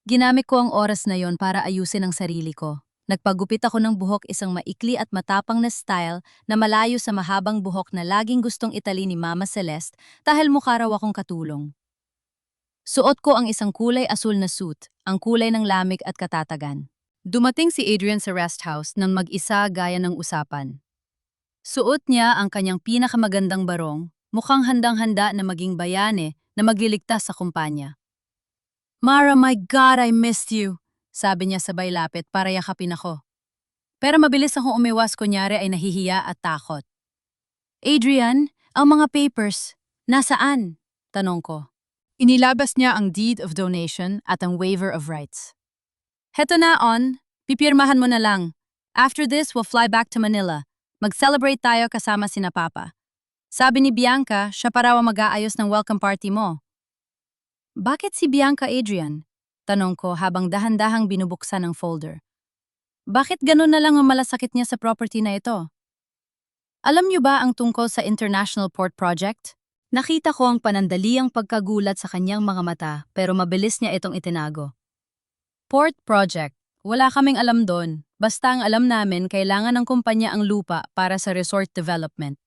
Ginamit ko ang oras na yon para ayusin ang sarili ko. Nagpagupit ako ng buhok isang maikli at matapang na style na malayo sa mahabang buhok na laging gustong itali ni Mama Celeste dahil mukha raw akong katulong. Suot ko ang isang kulay asul na suit, ang kulay ng lamig at katatagan. Dumating si Adrian sa rest house nang mag-isa gaya ng usapan. Suot niya ang kanyang pinakamagandang barong, mukhang handang-handa na maging bayane na magliligtas sa kumpanya. Mara, my God, I missed you, sabi niya sabay lapit para yakapin ako. Pero mabilis akong umiwas kunyari ay nahihiya at takot. Adrian, ang mga papers, nasaan? Tanong ko. Inilabas niya ang deed of donation at ang waiver of rights. Heto na, On. Pipirmahan mo na lang. After this, we'll fly back to Manila. Mag-celebrate tayo kasama sina Papa. Sabi ni Bianca, siya pa raw ang mag-aayos ng welcome party mo. Bakit si Bianca, Adrian? Tanong ko habang dahan-dahang binubuksan ang folder. Bakit ganun na lang ang malasakit niya sa property na ito? Alam niyo ba ang tungkol sa International Port Project? Nakita ko ang panandaliang pagkagulat sa kanyang mga mata pero mabilis niya itong itinago. Port Project. Wala kaming alam doon. Basta ang alam namin kailangan ng kumpanya ang lupa para sa resort development.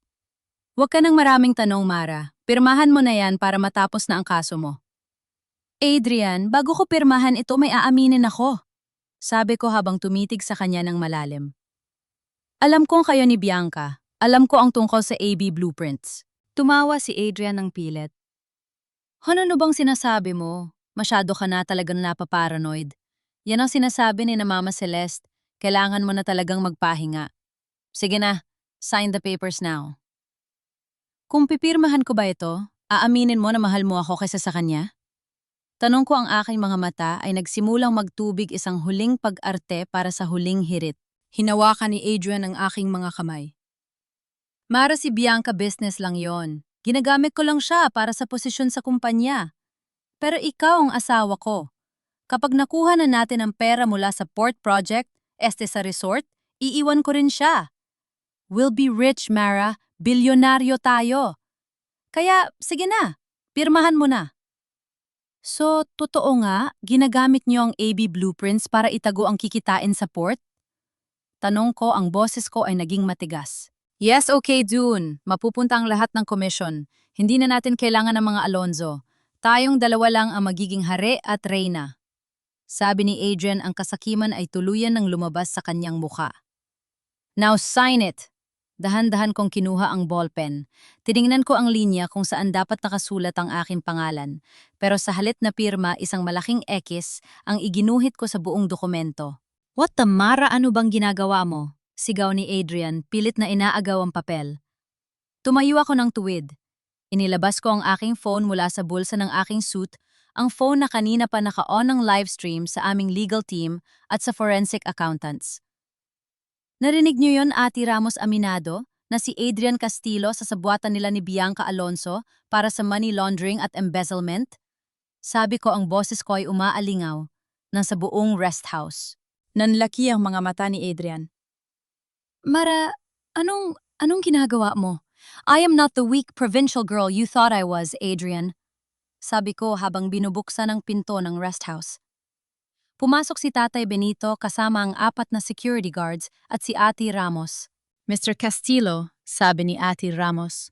Huwag ka ng maraming tanong, Mara. Pirmahan mo na yan para matapos na ang kaso mo. Adrian, bago ko pirmahan ito may aaminin ako. Sabi ko habang tumitig sa kanya ng malalim. Alam kong kayo ni Bianca. Alam ko ang tungkol sa AB blueprints. Tumawa si Adrian ng pilit. Ano bang sinasabi mo? Masyado ka na talagang napaparanoid. Yan ang sinasabi ni na Mama Celeste. Kailangan mo na talagang magpahinga. Sige na, sign the papers now. Kung pipirmahan ko ba ito, aaminin mo na mahal mo ako kaysa sa kanya? Tanong ko ang aking mga mata ay nagsimulang magtubig isang huling pag-arte para sa huling hirit. Hinawakan ni Adrian ang aking mga kamay. Mara, si Bianca business lang yon. Ginagamit ko lang siya para sa posisyon sa kumpanya. Pero ikaw ang asawa ko. Kapag nakuha na natin ang pera mula sa port project, sa resort, iiwan ko rin siya. We'll be rich, Mara. Bilyonaryo tayo. Kaya, sige na. Pirmahan mo na. So, totoo nga, ginagamit niyo ang AB blueprints para itago ang kikitain sa port? Tanong ko, ang boses ko ay naging matigas. Yes, okay, Dune. Mapupunta ang lahat ng komisyon. Hindi na natin kailangan ng mga Alonzo. Tayong dalawa lang ang magiging hari at reyna. Sabi ni Adrian, ang kasakiman ay tuluyan ng lumabas sa kanyang muka. Now sign it! Dahan-dahan kong kinuha ang ballpen. Tiningnan ko ang linya kung saan dapat nakasulat ang aking pangalan. Pero sa halit na pirma, isang malaking X ang iginuhit ko sa buong dokumento. What the Mara, ano bang ginagawa mo? Sigaw ni Adrian, pilit na inaagaw ang papel. Tumayo ako ng tuwid. Inilabas ko ang aking phone mula sa bulsa ng aking suit, ang phone na kanina pa naka-on ng livestream sa aming legal team at sa forensic accountants. Narinig niyo yon, Ati Ramos Aminado, na si Adrian Castillo sa sabuatan nila ni Bianca Alonzo para sa money laundering at embezzlement? Sabi ko, ang boses ko ay umaalingaw nang sa buong rest house. Nanlaki ang mga mata ni Adrian. Mara, anong ginagawa mo? I am not the weak provincial girl you thought I was, Adrian. Sabi ko habang binubuksan ang pinto ng rest house. Pumasok si Tatay Benito kasama ang 4 na security guards at si Ati Ramos. Mr. Castillo, sabi ni Ate Ramos,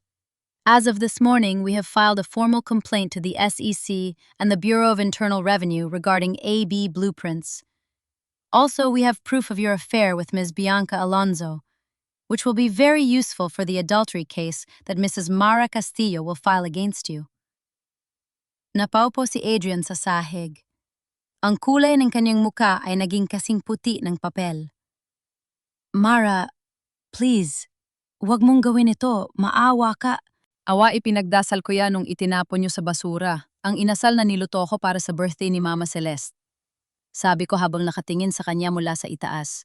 as of this morning, we have filed a formal complaint to the SEC and the Bureau of Internal Revenue regarding AB blueprints. Also, we have proof of your affair with Ms. Bianca Alonzo, which will be very useful for the adultery case that Mrs. Mara Castillo will file against you. Napaupo si Adrian sa sahig. Ang kulay ng kanyang muka ay naging kasing puti ng papel. Mara, please, huwag mong gawin ito. Maawa ka. Awa, ipinagdasal ko yan nung itinapon niyo sa basura. Ang inasal na niluto ko para sa birthday ni Mama Celeste. Sabi ko habang nakatingin sa kanya mula sa itaas.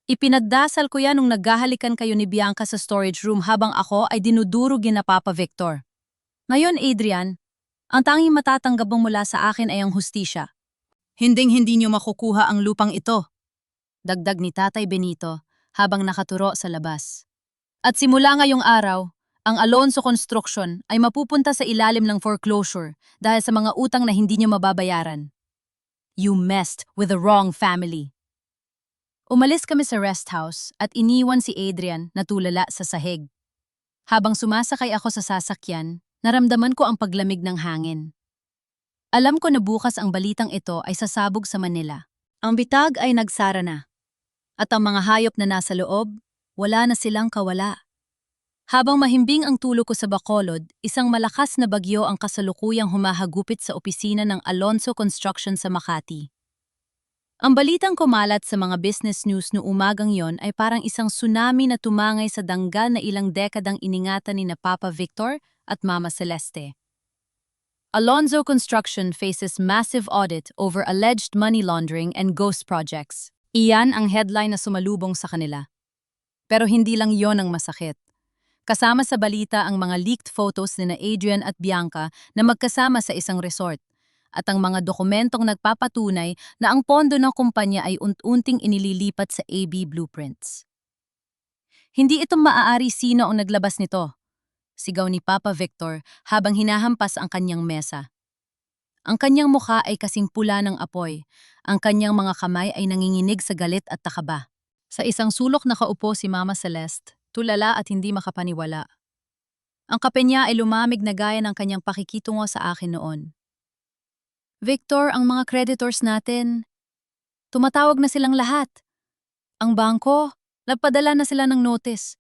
Ipinagdasal ko yan nung naghahalikan kayo ni Bianca sa storage room habang ako ay dinudurugin na Papa Victor. Ngayon, Adrian, ang tanging matatanggap mo mula sa akin ay ang hustisya. Hinding-hindi niyo makukuha ang lupang ito. Dagdag ni Tatay Benito habang nakaturo sa labas. At simula ngayong araw, ang Alonzo Construction ay mapupunta sa ilalim ng foreclosure dahil sa mga utang na hindi niyo mababayaran. You messed with the wrong family. Umalis kami sa rest house at iniwan si Adrian na tulala sa sahig. Habang sumasakay ako sa sasakyan, naramdaman ko ang paglamig ng hangin. Alam ko na bukas ang balitang ito ay sasabog sa Manila. Ang bitag ay nagsara na. At ang mga hayop na nasa loob, wala na silang kawala. Habang mahimbing ang tulog ko sa Bacolod, isang malakas na bagyo ang kasalukuyang humahagupit sa opisina ng Alonzo Construction sa Makati. Ang balitang kumalat sa mga business news no umagang yon ay parang isang tsunami na tumangay sa danggal na ilang dekadang iningatan ni na Papa Victor at Mama Celeste. Alonzo Construction faces massive audit over alleged money laundering and ghost projects. Iyan ang headline na sumalubong sa kanila. Pero hindi lang yon ang masakit. Kasama sa balita ang mga leaked photos ni na Adrian at Bianca na magkasama sa isang resort at ang mga dokumentong nagpapatunay na ang pondo ng kumpanya ay unti-unting inililipat sa AB blueprints. Hindi ito maaari sino ang naglabas nito, sigaw ni Papa Victor habang hinahampas ang kanyang mesa. Ang kanyang mukha ay kasing pula ng apoy, ang kanyang mga kamay ay nanginginig sa galit at takaba. Sa isang sulok nakaupo si Mama Celeste, tulala at hindi makapaniwala. Ang kape niya ay lumamig na gaya ng kanyang pakikitungo sa akin noon. Victor, ang mga creditors natin, tumatawag na silang lahat. Ang bangko, nagpadala na sila ng notice.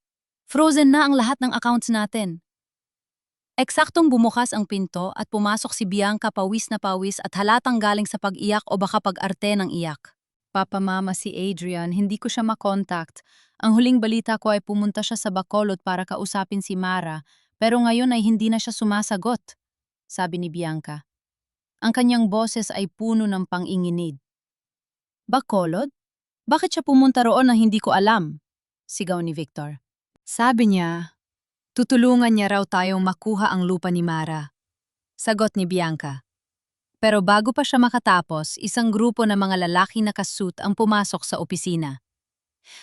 Frozen na ang lahat ng accounts natin. Eksaktong bumukas ang pinto at pumasok si Bianca pawis na pawis at halatang galing sa pag-iyak o baka pag-arte ng iyak. Papa Mama si Adrian, hindi ko siya makontakt. Ang huling balita ko ay pumunta siya sa Bacolod para kausapin si Mara, pero ngayon ay hindi na siya sumasagot, sabi ni Bianca. Ang kanyang boses ay puno ng pang-inginid. Bacolod? Bakit siya pumunta roon na hindi ko alam? Sigaw ni Victor. Sabi niya, tutulungan niya raw tayong makuha ang lupa ni Mara. Sagot ni Bianca. Pero bago pa siya makatapos, isang grupo ng mga lalaki na kasuit ang pumasok sa opisina.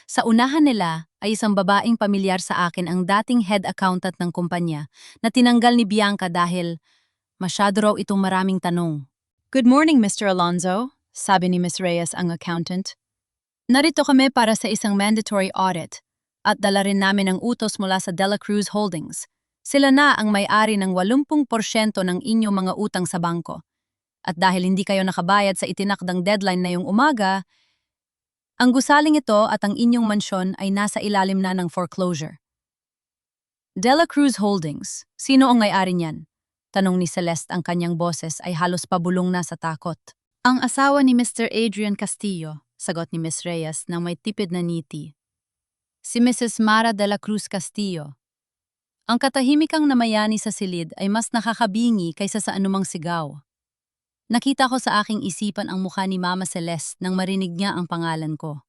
Sa unahan nila ay isang babaeng pamilyar sa akin ang dating head accountant ng kumpanya na tinanggal ni Bianca dahil masyado raw itong maraming tanong. Good morning, Mr. Alonzo, sabi ni Ms. Reyes ang accountant. Narito kami para sa isang mandatory audit at dala rin namin ang utos mula sa Dela Cruz Holdings. Sila na ang may-ari ng 80% ng inyong mga utang sa bangko. At dahil hindi kayo nakabayad sa itinakdang deadline na yung umaga, ang gusaling ito at ang inyong mansyon ay nasa ilalim na ng foreclosure. Dela Cruz Holdings, sino ang may-ari niyan? Tanong ni Celeste, ang kanyang boses ay halos pabulong na sa takot. Ang asawa ni Mr. Adrian Castillo, sagot ni Ms. Reyes na may tipid na ngiti. Si Mrs. Mara de la Cruz Castillo. Ang katahimikang namayani sa silid ay mas nakakabingi kaysa sa anumang sigaw. Nakita ko sa aking isipan ang mukha ni Mama Celeste nang marinig niya ang pangalan ko.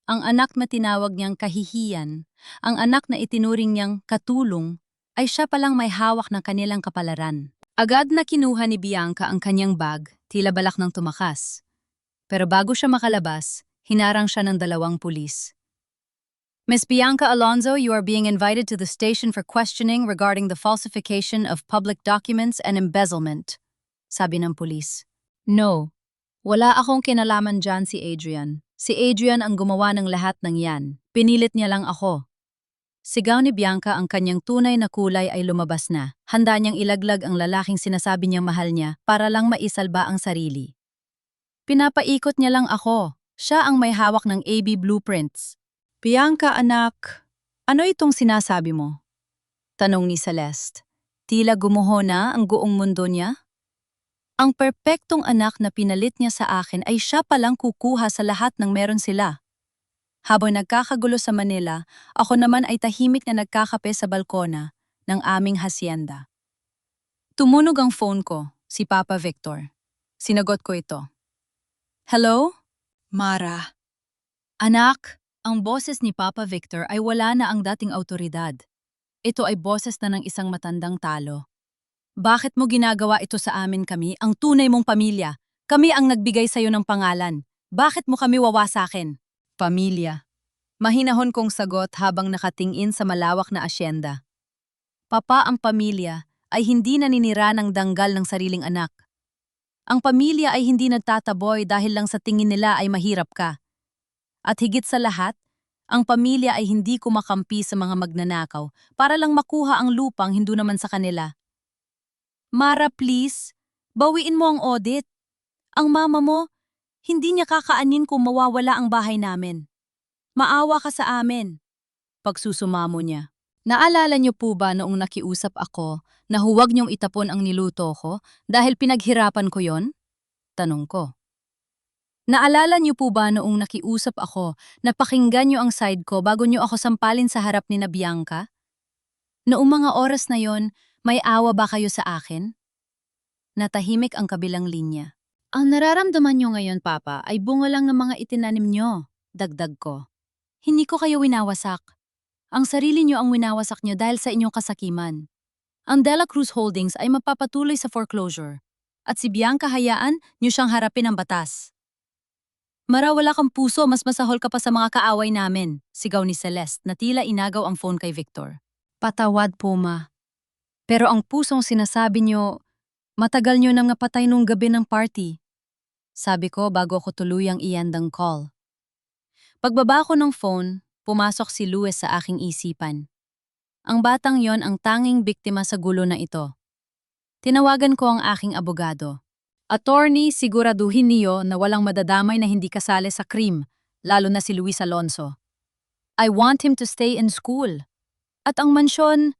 Ang anak na tinawag niyang kahihiyan, ang anak na itinuring niyang katulong, ay siya palang may hawak ng kanilang kapalaran. Agad na kinuha ni Bianca ang kanyang bag, tila balak ng tumakas. Pero bago siya makalabas, hinarang siya ng 2 pulis. Miss Bianca Alonzo, you are being invited to the station for questioning regarding the falsification of public documents and embezzlement. Sabi ng pulis. No, wala akong kinalaman dyan si Adrian. Si Adrian ang gumawa ng lahat ng yan. Pinilit niya lang ako. Sigaw ni Bianca, ang kanyang tunay na kulay ay lumabas na. Handa niyang ilaglag ang lalaking sinasabi niyang mahal niya para lang maisalba ang sarili. Pinapaikot niya lang ako. Siya ang may hawak ng AB blueprints. Bianca, anak, ano itong sinasabi mo? Tanong ni Celeste. Tila gumuho na ang buong mundo niya. Ang perpektong anak na pinalit niya sa akin ay siya palang kukuha sa lahat ng meron sila. Habang nagkakagulo sa Manila, ako naman ay tahimik na nagkakape sa balkona ng aming hacienda. Tumunog ang phone ko, si Papa Victor. Sinagot ko ito. Hello? Mara. Anak, ang boses ni Papa Victor ay wala na ang dating autoridad. Ito ay boses na ng isang matandang talo. Bakit mo ginagawa ito sa amin kami, ang tunay mong pamilya? Kami ang nagbigay sa'yo ng pangalan. Bakit mo kami wawasakin? Pamilya. Mahinahon kong sagot habang nakatingin sa malawak na asyenda. Papa, ang pamilya ay hindi naninira ng danggal ng sariling anak. Ang pamilya ay hindi nagtataboy dahil lang sa tingin nila ay mahirap ka. At higit sa lahat, ang pamilya ay hindi kumakampi sa mga magnanakaw para lang makuha ang lupang hindi naman sa kanila. Mara, please, bawiin mo ang audit. Ang mama mo, hindi niya kakaanin kung mawawala ang bahay namin. Maawa ka sa amin. Pagsusumamo niya. Naalala niyo po ba noong nakiusap ako na huwag niyong itapon ang niluto ko dahil pinaghirapan ko yon? Tanong ko. Naalala niyo po ba noong nakiusap ako na pakinggan niyo ang side ko bago niyo ako sampalin sa harap ni na Bianca? Noong mga oras na yon, may awa ba kayo sa akin? Natahimik ang kabilang linya. Ang nararamdaman niyo ngayon, Papa, ay bunga lang ng mga itinanim niyo. Dagdag ko. Hindi ko kayo winawasak. Ang sarili niyo ang winawasak niyo dahil sa inyong kasakiman. Ang Dela Cruz Holdings ay mapapatuloy sa foreclosure. At si Bianca, hayaan niyo siyang harapin ng batas. Mara, wala kang puso, mas masahol ka pa sa mga kaaway namin, sigaw ni Celeste na tila inagaw ang phone kay Victor. Patawad po, ma. Pero ang pusong sinasabi niyo, matagal niyo nang napatay nung gabi ng party. Sabi ko bago ko tuluyang iandang call. Pagbaba ko ng phone, pumasok si Luis sa aking isipan. Ang batang yon ang tanging biktima sa gulo na ito. Tinawagan ko ang aking abogado. Attorney, siguraduhin niyo na walang madadamay na hindi kasali sa krim, lalo na si Luis Alonso. I want him to stay in school. At ang mansyon,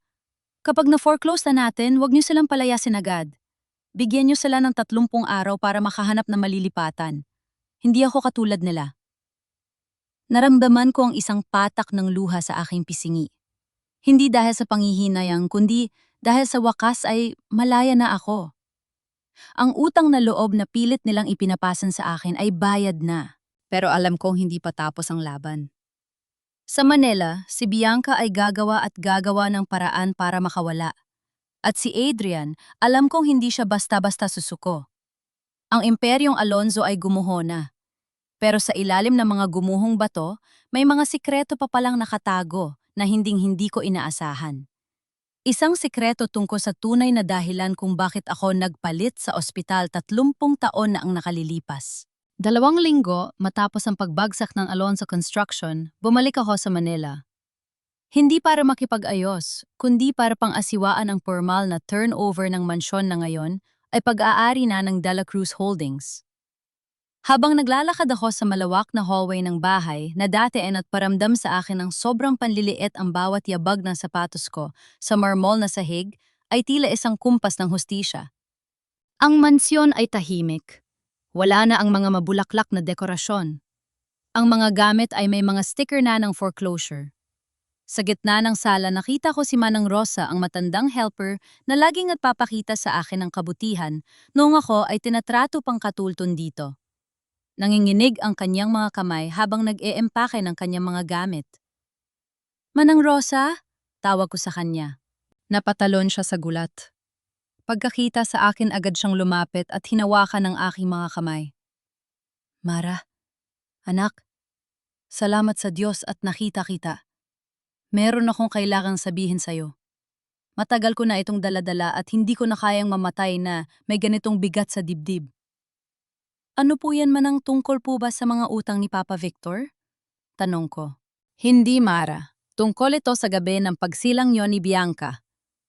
kapag na-foreclose na natin, huwag niyo silang palayasin agad. Bigyan niyo sila ng 30 araw para makahanap ng malilipatan. Hindi ako katulad nila. Naramdaman ko ang isang patak ng luha sa aking pisingi. Hindi dahil sa panghihinayang, kundi dahil sa wakas ay malaya na ako. Ang utang na loob na pilit nilang ipinapasan sa akin ay bayad na. Pero alam kong hindi pa tapos ang laban. Sa Manila, si Bianca ay gagawa at gagawa ng paraan para makawala. At si Adrian, alam kong hindi siya basta-basta susuko. Ang imperyong Alonzo ay gumuho na. Pero sa ilalim ng mga gumuhong bato, may mga sikreto pa palang nakatago na hinding-hindi ko inaasahan. Isang sikreto tungkol sa tunay na dahilan kung bakit ako nagpalit sa ospital 30 taon na ang nakalilipas. 2 linggo matapos ang pagbagsak ng Alonzo Construction, bumalik ako sa Manila. Hindi para makipag-ayos, kundi para pang-asiwaan ang formal na turnover ng mansyon na ngayon ay pag-aari na ng Dela Cruz Holdings. Habang naglalakad ako sa malawak na hallway ng bahay na dati ay nagparamdam sa akin ng sobrang panliliit ang bawat yabag ng sapatos ko sa marmol na sahig, ay tila isang kumpas ng hustisya. Ang mansyon ay tahimik. Wala na ang mga mabulaklak na dekorasyon. Ang mga gamit ay may mga sticker na ng foreclosure. Sa gitna ng sala nakita ko si Manang Rosa, ang matandang helper na laging nagpapakita sa akin ng kabutihan noong ako ay tinatrato pang katulton dito. Nanginginig ang kanyang mga kamay habang nag-eempake ng kanyang mga gamit. Manang Rosa? Tawag ko sa kanya. Napatalon siya sa gulat. Pagkakita sa akin agad siyang lumapit at hinawakan ng aking mga kamay. Mara, anak, salamat sa Diyos at nakita kita. Meron akong kailangang sabihin sa'yo. Matagal ko na itong daladala at hindi ko na kayang mamatay na may ganitong bigat sa dibdib. Ano po yan, Manang, tungkol po ba sa mga utang ni Papa Victor? Tanong ko. Hindi, Mara. Tungkol ito sa gabi ng pagsilang niyo ni Bianca.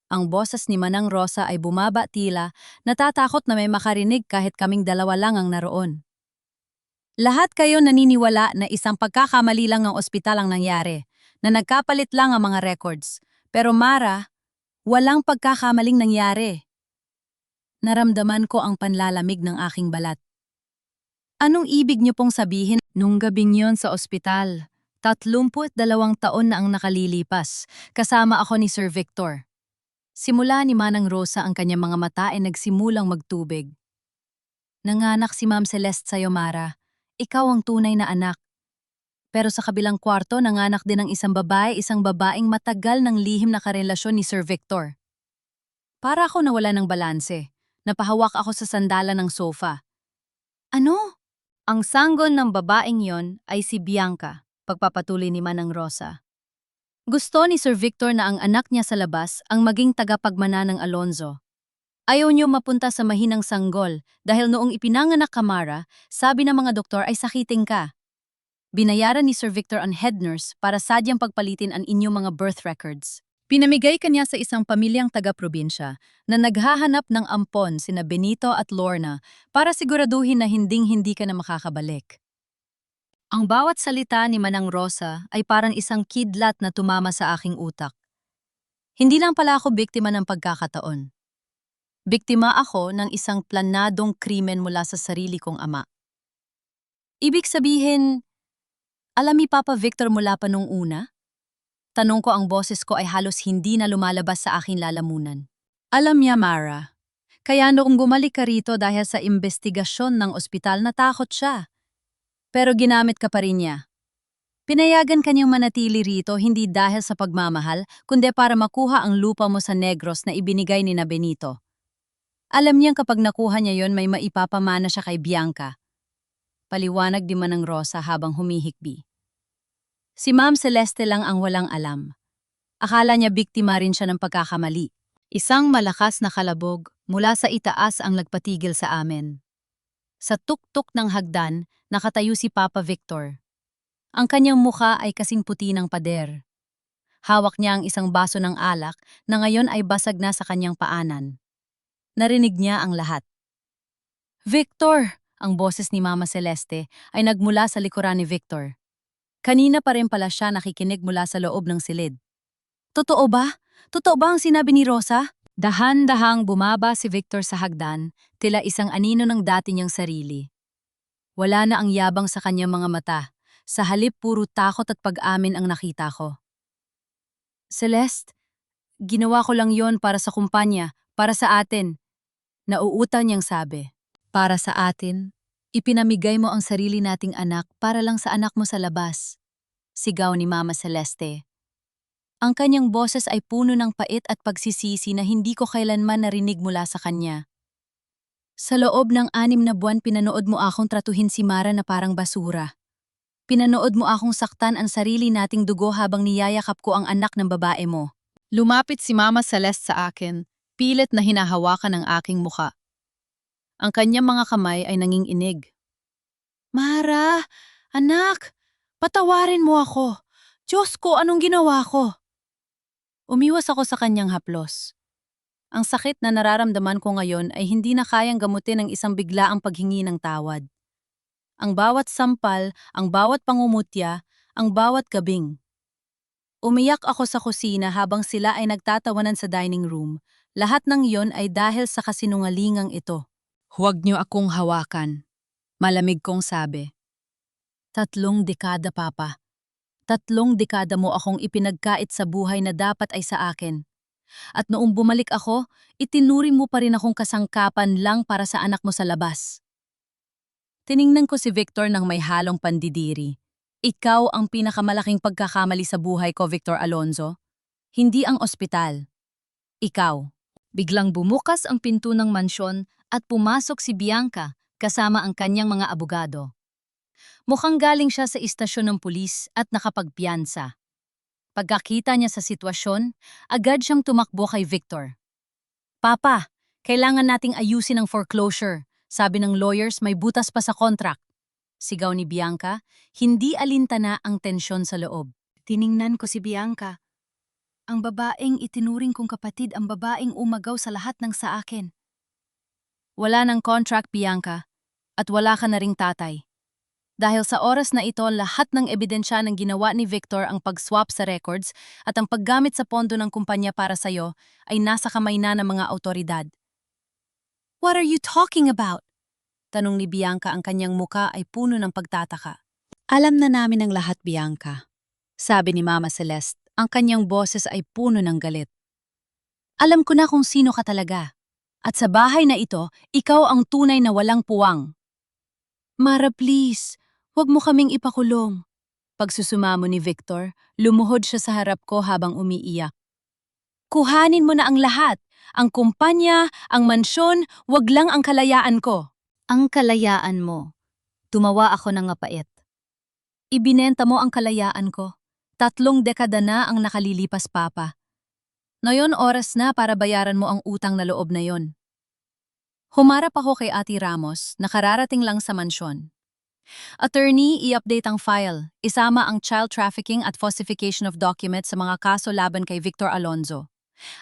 Ang boses ni Manang Rosa ay bumaba tila, natatakot na may makarinig kahit kaming dalawa lang ang naroon. Lahat kayo naniniwala na isang pagkakamali lang ng ospital ang nangyari, na nagkapalit lang ang mga records. Pero Mara, walang pagkakamaling nangyari. Naramdaman ko ang panlalamig ng aking balat. Anong ibig niyo pong sabihin? Nung gabing yon sa ospital, 32 taon na ang nakalilipas, kasama ako ni Sir Victor. Simula ni Manang Rosa ang kanyang mga mata ay nagsimulang magtubig. Nanganak si Ma'am Celeste sa'yo, Mara. Ikaw ang tunay na anak. Pero sa kabilang kwarto, nanganak din ng isang babaeng matagal ng lihim na karelasyon ni Sir Victor. Para ako nawala ng balanse. Napahawak ako sa sandalan ng sofa. Ano? Ang sanggon ng babaeng yon ay si Bianca, pagpapatuloy ni Manang Rosa. Gusto ni Sir Victor na ang anak niya sa labas ang maging tagapagmana ng Alonzo. Ayaw niyo mapunta sa mahinang sanggol dahil noong ipinanganak ka, Mara, sabi ng mga doktor ay sakiting ka. Binayaran ni Sir Victor ang head nurse para sadyang pagpalitin ang inyong mga birth records. Pinamigay kanya sa isang pamilyang taga-probinsya na naghahanap ng ampon sina Benito at Lorna para siguraduhin na hinding-hindi ka na makakabalik. Ang bawat salita ni Manang Rosa ay parang isang kidlat na tumama sa aking utak. Hindi lang pala ako biktima ng pagkakataon. Biktima ako ng isang planadong krimen mula sa sarili kong ama. Ibig sabihin, alam ni Papa Victor mula pa nung una? Tanong ko, ang boses ko ay halos hindi na lumalabas sa aking lalamunan. Alam niya, Mara. Kaya noong bumalik ka rito dahil sa investigasyon ng ospital, natakot siya. Pero ginamit ka pa rin niya. Pinayagan kanyang manatili rito hindi dahil sa pagmamahal, kundi para makuha ang lupa mo sa Negros na ibinigay ni na Benito. Alam niyang kapag nakuha niya yon may maipapamana siya kay Bianca. Paliwanag di Manang Rosa habang humihikbi. Si Ma'am Celeste lang ang walang alam. Akala niya biktima rin siya ng pagkakamali. Isang malakas na kalabog mula sa itaas ang nagpatigil sa amin. Sa tuktok ng hagdan, nakatayo si Papa Victor. Ang kanyang mukha ay kasing puti ng pader. Hawak niya ang isang baso ng alak na ngayon ay basag na sa kanyang paanan. Narinig niya ang lahat. Victor! Ang boses ni Mama Celeste ay nagmula sa likuran ni Victor. Kanina pa rin pala siya nakikinig mula sa loob ng silid. Totoo ba? Totoo ba ang sinabi ni Rosa? Dahan-dahang bumaba si Victor sa hagdan, tila isang anino ng dati niyang sarili. Wala na ang yabang sa kanyang mga mata, sa halip puro takot at pag-amin ang nakita ko. Celeste, ginawa ko lang yon para sa kumpanya, para sa atin. Nauutal niyang sabi. Para sa atin? Ipinamigay mo ang sarili nating anak para lang sa anak mo sa labas. Sigaw ni Mama Celeste. Ang kanyang boses ay puno ng pait at pagsisisi na hindi ko kailanman narinig mula sa kanya. Sa loob ng 6 na buwan pinanood mo akong tratuhin si Mara na parang basura. Pinanood mo akong saktan ang sarili nating dugo habang niyayakap ko ang anak ng babae mo. Lumapit si Mama Celeste sa akin, pilit na hinahawakan ang aking muka. Ang kanyang mga kamay ay nanginginig. Mara, anak, patawarin mo ako. Diyos ko, anong ginawa ko? Umiwas ako sa kanyang haplos. Ang sakit na nararamdaman ko ngayon ay hindi na kayang gamutin ng isang biglaang paghingi ng tawad. Ang bawat sampal, ang bawat pangumutya, ang bawat gabing. Umiyak ako sa kusina habang sila ay nagtatawanan sa dining room. Lahat ng iyon ay dahil sa kasinungalingang ito. Huwag niyo akong hawakan. Malamig kong sabi. 3 dekada, Papa. 3 dekada mo akong ipinagkait sa buhay na dapat ay sa akin. At noong bumalik ako, itinuring mo pa rin akong kasangkapan lang para sa anak mo sa labas. Tiningnan ko si Victor ng may halong pandidiri. Ikaw ang pinakamalaking pagkakamali sa buhay ko, Victor Alonzo. Hindi ang ospital. Ikaw. Biglang bumukas ang pinto ng mansyon at pumasok si Bianca kasama ang kanyang mga abogado. Mukhang galing siya sa istasyon ng pulis at nakapagpiyansa. Pagkakita niya sa sitwasyon, agad siyang tumakbo kay Victor. Papa, kailangan nating ayusin ang foreclosure. Sabi ng lawyers may butas pa sa contract. Sigaw ni Bianca, hindi alintana ang tensyon sa loob. Tiningnan ko si Bianca. Ang babaeng itinuring kong kapatid, ang babaeng umagaw sa lahat ng sa akin. Wala ng contract, Bianca, at wala ka na ring tatay. Dahil sa oras na ito, lahat ng ebidensya ng ginawa ni Victor ang pag-swap sa records at ang paggamit sa pondo ng kumpanya para sa'yo ay nasa kamay na ng mga autoridad. What are you talking about? Tanong ni Bianca, ang kanyang muka ay puno ng pagtataka. Alam na namin ang lahat, Bianca. Sabi ni Mama Celeste, ang kanyang boses ay puno ng galit. Alam ko na kung sino ka talaga. At sa bahay na ito, ikaw ang tunay na walang puwang. Mara, please. Huwag mo kaming ipakulong. Pagsusumamo ni Victor, lumuhod siya sa harap ko habang umiiyak. Kuhanin mo na ang lahat. Ang kumpanya, ang mansyon, wag lang ang kalayaan ko. Ang kalayaan mo. Tumawa ako ng ngapait. Ibinenta mo ang kalayaan ko. 3 dekada na ang nakalilipas, Papa. Ngayon oras na para bayaran mo ang utang na loob na yon. Humarap ako kay Ate Ramos na kararating lang sa mansyon. Attorney, i-update ang file. Isama ang child trafficking at falsification of documents sa mga kaso laban kay Victor Alonzo.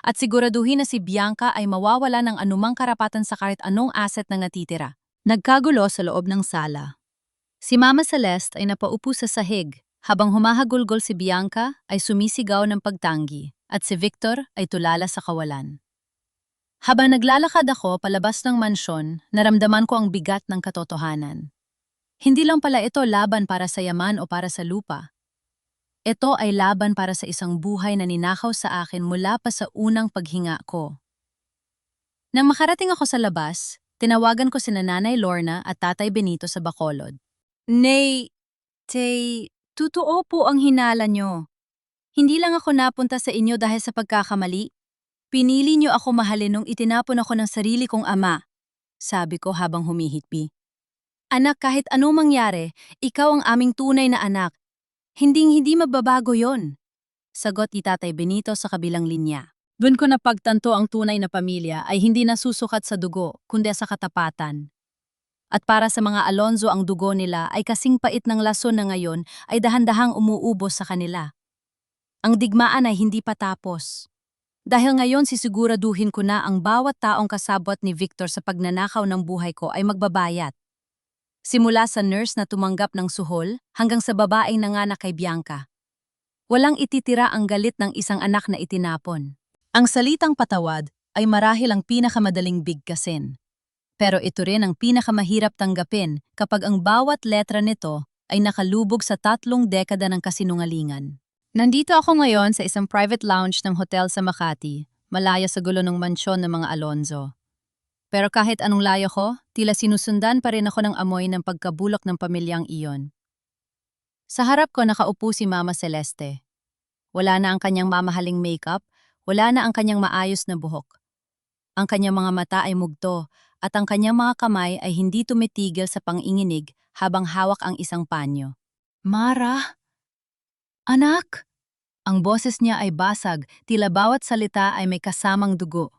At siguraduhin na si Bianca ay mawawala ng anumang karapatan sa kahit anong asset na natitira. Nagkagulo sa loob ng sala. Si Mama Celeste ay napaupo sa sahig, habang humahagulgol si Bianca ay sumisigaw ng pagtanggi at si Victor ay tulala sa kawalan. Habang naglalakad ako palabas ng mansyon, naramdaman ko ang bigat ng katotohanan. Hindi lang pala ito laban para sa yaman o para sa lupa. Ito ay laban para sa isang buhay na ninakaw sa akin mula pa sa unang paghinga ko. Nang makarating ako sa labas, tinawagan ko sina Nanay Lorna at Tatay Benito sa Bacolod. Nay, totoo po ang hinala nyo. Hindi lang ako napunta sa inyo dahil sa pagkakamali. Pinili nyo ako mahalin nung itinapon ako ng sarili kong ama, sabi ko habang humihikbi. Anak, kahit anong mangyari, ikaw ang aming tunay na anak. Hindi magbabago yon, sagot ni Tatay Benito sa kabilang linya. Doon ko napagtanto ang tunay na pamilya ay hindi nasusukat sa dugo, kundi sa katapatan. At para sa mga Alonzo, ang dugo nila ay kasing pait ng lason na ngayon ay dahan-dahang umuubos sa kanila. Ang digmaan ay hindi pa tapos. Dahil ngayon sisiguraduhin ko na ang bawat taong kasabot ni Victor sa pagnanakaw ng buhay ko ay magbabayat. Simula sa nurse na tumanggap ng suhol hanggang sa babaeng nanganak kay Bianca. Walang ititira ang galit ng isang anak na itinapon. Ang salitang patawad ay marahil ang pinakamadaling bigkasin. Pero ito rin ang pinakamahirap tanggapin kapag ang bawat letra nito ay nakalubog sa 3 dekada ng kasinungalingan. Nandito ako ngayon sa isang private lounge ng hotel sa Makati, malaya sa gulo ng mansyon ng mga Alonzo. Pero kahit anong layo ko, tila sinusundan pa rin ako ng amoy ng pagkabulok ng pamilyang iyon. Sa harap ko nakaupo si Mama Celeste. Wala na ang kanyang mamahaling makeup, wala na ang kanyang maayos na buhok. Ang kanyang mga mata ay mugto at ang kanyang mga kamay ay hindi tumitigil sa panginginig habang hawak ang isang panyo. Mara? Anak? Ang boses niya ay basag, tila bawat salita ay may kasamang dugo.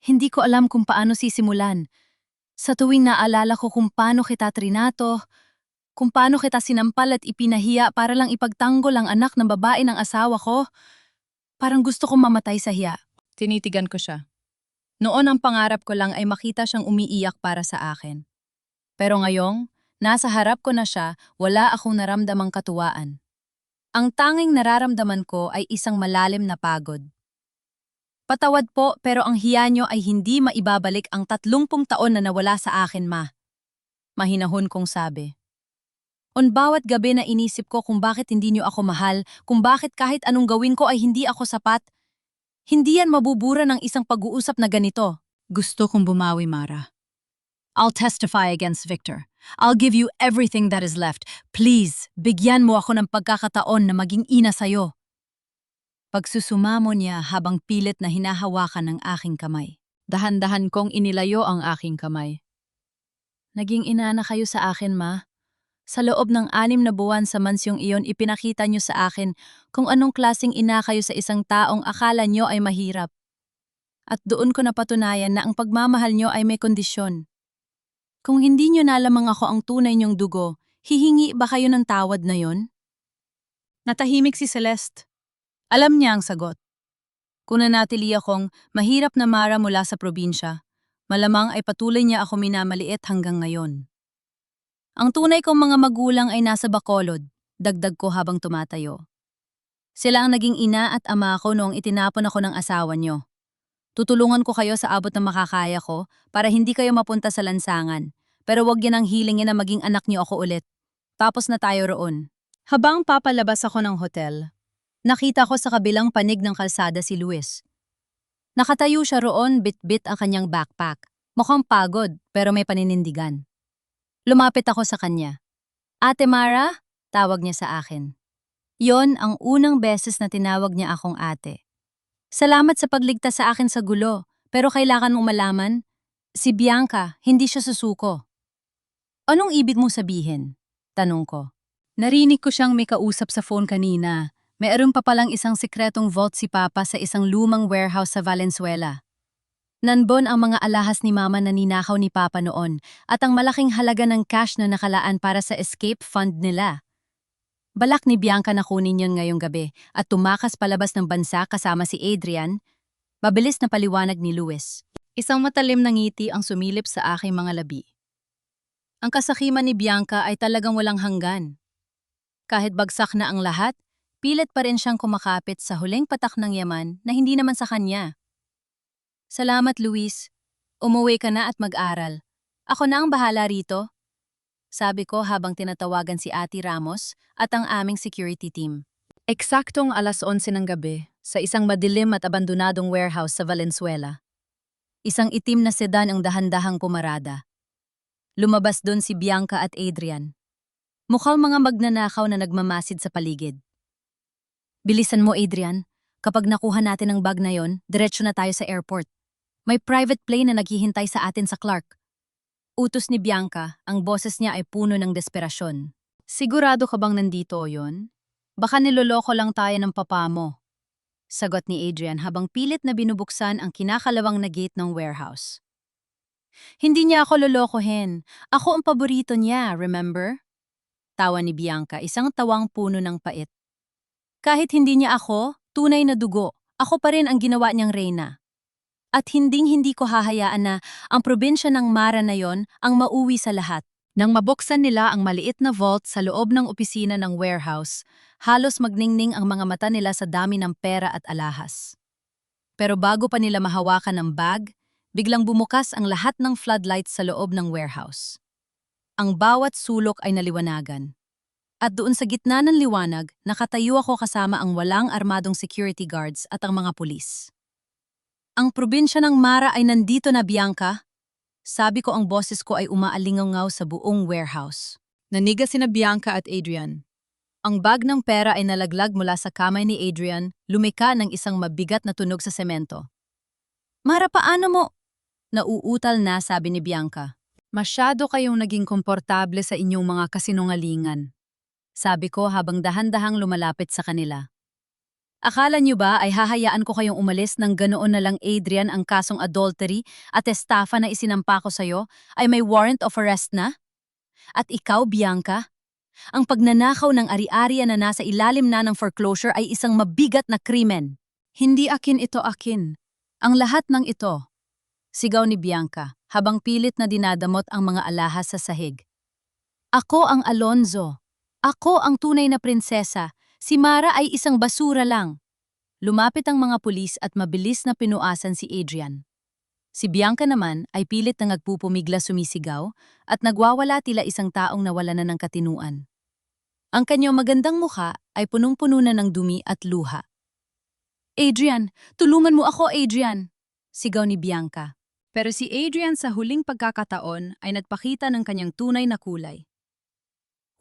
Hindi ko alam kung paano sisimulan. Sa tuwing naalala ko kung paano kita trinato, kung paano kita sinampal at ipinahiya para lang ipagtanggol ang anak ng babae ng asawa ko, parang gusto kong mamatay sa hiya. Tinitigan ko siya. Noon ang pangarap ko lang ay makita siyang umiiyak para sa akin. Pero ngayong, nasa harap ko na siya, wala akong naramdamang katuwaan. Ang tanging nararamdaman ko ay isang malalim na pagod. Patawad po, pero ang hiya niyo ay hindi maibabalik ang 30 taon na nawala sa akin, Ma. Mahinahon kong sabi. On bawat gabi na inisip ko kung bakit hindi niyo ako mahal, kung bakit kahit anong gawin ko ay hindi ako sapat. Hindi yan mabubura ng isang pag-uusap na ganito. Gusto kong bumawi, Mara. I'll testify against Victor. I'll give you everything that is left. Please, bigyan mo ako ng pagkakataon na maging ina sa'yo. Pagsusumamo niya habang pilit na hinahawakan ng aking kamay. Dahan-dahan kong inilayo ang aking kamay. Naging ina na kayo sa akin, Ma. Sa loob ng 6 na buwan sa mansyong iyon, ipinakita niyo sa akin kung anong klaseng ina kayo sa isang taong akala niyo ay mahirap. At doon ko napatunayan na ang pagmamahal niyo ay may kondisyon. Kung hindi niyo nalamang ako ang tunay niyong dugo, hihingi ba kayo ng tawad na yon? Natahimik si Celeste. Alam niya ang sagot. Kung nanatili akong mahirap na Mara mula sa probinsya, malamang ay patuloy niya ako minamaliit hanggang ngayon. Ang tunay kong mga magulang ay nasa Bacolod, dagdag ko habang tumatayo. Sila ang naging ina at ama ko noong itinapon ako ng asawa niyo. Tutulungan ko kayo sa abot ng makakaya ko para hindi kayo mapunta sa lansangan. Pero wag yan ang hilingin na maging anak niyo ako ulit. Tapos na tayo roon. Habang papalabas ako ng hotel, nakita ko sa kabilang panig ng kalsada si Luis. Nakatayo siya roon, bit-bit ang kanyang backpack. Mukhang pagod, pero may paninindigan. Lumapit ako sa kanya. Ate Mara, tawag niya sa akin. Yon ang unang beses na tinawag niya akong ate. Salamat sa pagligtas sa akin sa gulo, pero kailangan mong malaman, si Bianca, hindi siya susuko. Anong ibig mong sabihin? Tanong ko. Narinig ko siyang may kausap sa phone kanina. Mayroon pa palang isang sikretong vault si Papa sa isang lumang warehouse sa Valenzuela. Nanbon ang mga alahas ni Mama na ninakaw ni Papa noon at ang malaking halaga ng cash na nakalaan para sa escape fund nila. Balak ni Bianca na kunin yon ngayong gabi at tumakas palabas ng bansa kasama si Adrian. Mabilis na paliwanag ni Luis. Isang matalim na ngiti ang sumilip sa aking mga labi. Ang kasakiman ni Bianca ay talagang walang hanggan. Kahit bagsak na ang lahat, pilit pa rin siyang kumakapit sa huling patak ng yaman na hindi naman sa kanya. Salamat, Luis. Umuwi ka na at mag-aral. Ako na ang bahala rito. Sabi ko habang tinatawagan si Ate Ramos at ang aming security team. Eksaktong 11:00 ng gabi, sa isang madilim at abandonadong warehouse sa Valenzuela. Isang itim na sedan ang dahan-dahang pumarada. Lumabas doon si Bianca at Adrian. Mukhang mga magnanakaw na nagmamasid sa paligid. Bilisan mo, Adrian. Kapag nakuha natin ang bag na yon, diretso na tayo sa airport. May private plane na naghihintay sa atin sa Clark. Utos ni Bianca, ang boses niya ay puno ng desperasyon. Sigurado ka bang nandito yon? Baka niloloko lang tayo ng papa mo. Sagot ni Adrian habang pilit na binubuksan ang kinakalawang na gate ng warehouse. Hindi niya ako lolokohin. Ako ang paborito niya, remember? Tawa ni Bianca, isang tawang puno ng pait. Kahit hindi niya ako, tunay na dugo, ako pa rin ang ginawa niyang reyna. At hinding-hindi ko hahayaan na ang probinsya ng Mara na yon ang mauwi sa lahat. Nang mabuksan nila ang maliit na vault sa loob ng opisina ng warehouse, halos magningning ang mga mata nila sa dami ng pera at alahas. Pero bago pa nila mahawakan ang bag, biglang bumukas ang lahat ng floodlights sa loob ng warehouse. Ang bawat sulok ay naliwanagan. At doon sa gitna ng liwanag, nakatayo ako kasama ang walang armadong security guards at ang mga pulis. Ang probinsya ng Mara ay nandito na, Bianca. Sabi ko, ang boses ko ay umaalingaw sa buong warehouse. Naniga sina Bianca at Adrian. Ang bag ng pera ay nalaglag mula sa kamay ni Adrian, lumika ng isang mabigat na tunog sa semento. Mara, paano mo? Nauutal na, sabi ni Bianca. Masyado kayong naging komportable sa inyong mga kasinungalingan. Sabi ko habang dahan-dahang lumalapit sa kanila. Akala niyo ba ay hahayaan ko kayong umalis ng ganoon na lang, Adrian? Ang kasong adultery at estafa na isinampa ko sa'yo ay may warrant of arrest na? At ikaw, Bianca? Ang pagnanakaw ng ari-arian na nasa ilalim na ng foreclosure ay isang mabigat na krimen. Hindi akin ito, akin. Ang lahat ng ito. Sigaw ni Bianca habang pilit na dinadamot ang mga alahas sa sahig. Ako ang Alonzo. Ako ang tunay na prinsesa. Si Mara ay isang basura lang. Lumapit ang mga pulis at mabilis na pinuasan si Adrian. Si Bianca naman ay pilit na nagpupumigla, sumisigaw at nagwawala tila isang taong nawala na ng katinuan. Ang kanyang magandang mukha ay punong-puno na ng dumi at luha. Adrian, tulungan mo ako, Adrian! Sigaw ni Bianca. Pero si Adrian sa huling pagkakataon ay nagpakita ng kanyang tunay na kulay.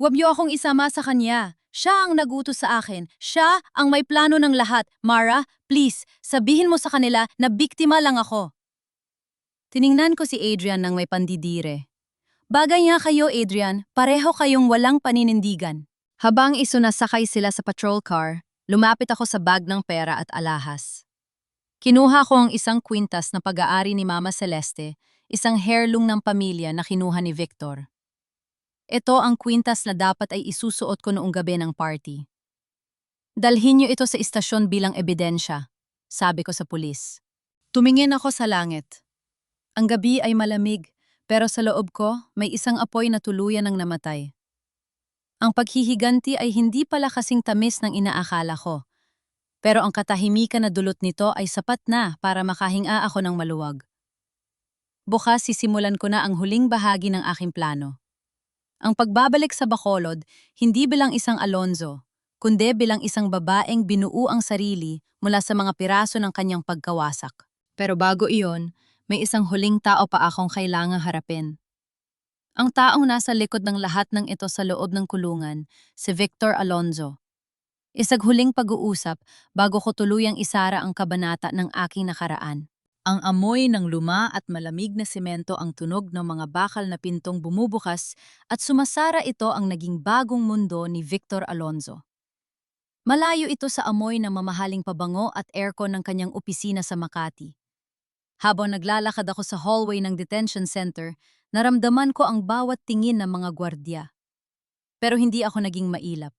Huwag niyo akong isama sa kanya. Siya ang nagutos sa akin. Siya ang may plano ng lahat. Mara, please, sabihin mo sa kanila na biktima lang ako. Tiningnan ko si Adrian nang may pandidire. Bagay nga kayo, Adrian. Pareho kayong walang paninindigan. Habang isunasakay sila sa patrol car, lumapit ako sa bag ng pera at alahas. Kinuha ko ang isang kwintas na pag-aari ni Mama Celeste, isang heirloom ng pamilya na kinuha ni Victor. Ito ang kwintas na dapat ay isusuot ko noong gabi ng party. Dalhin niyo ito sa istasyon bilang ebidensya, sabi ko sa pulis. Tumingin ako sa langit. Ang gabi ay malamig, pero sa loob ko may isang apoy na tuluyan ng namatay. Ang paghihiganti ay hindi pala kasing tamis ng inaakala ko. Pero ang katahimikan na dulot nito ay sapat na para makahinga ako ng maluwag. Bukas sisimulan ko na ang huling bahagi ng aking plano. Ang pagbabalik sa Bacolod, hindi bilang isang Alonzo, kundi bilang isang babaeng binuo ang sarili mula sa mga piraso ng kanyang pagkawasak. Pero bago iyon, may isang huling tao pa akong kailangang harapin. Ang taong nasa likod ng lahat ng ito sa loob ng kulungan, si Victor Alonzo. Isang huling pag-uusap bago ko tuluyang isara ang kabanata ng aking nakaraan. Ang amoy ng luma at malamig na semento ang tunog ng mga bakal na pintong bumubukas at sumasara ito ang naging bagong mundo ni Victor Alonzo. Malayo ito sa amoy ng mamahaling pabango at aircon ng kanyang opisina sa Makati. Habang naglalakad ako sa hallway ng detention center, naramdaman ko ang bawat tingin ng mga gwardya. Pero hindi ako naging mailap.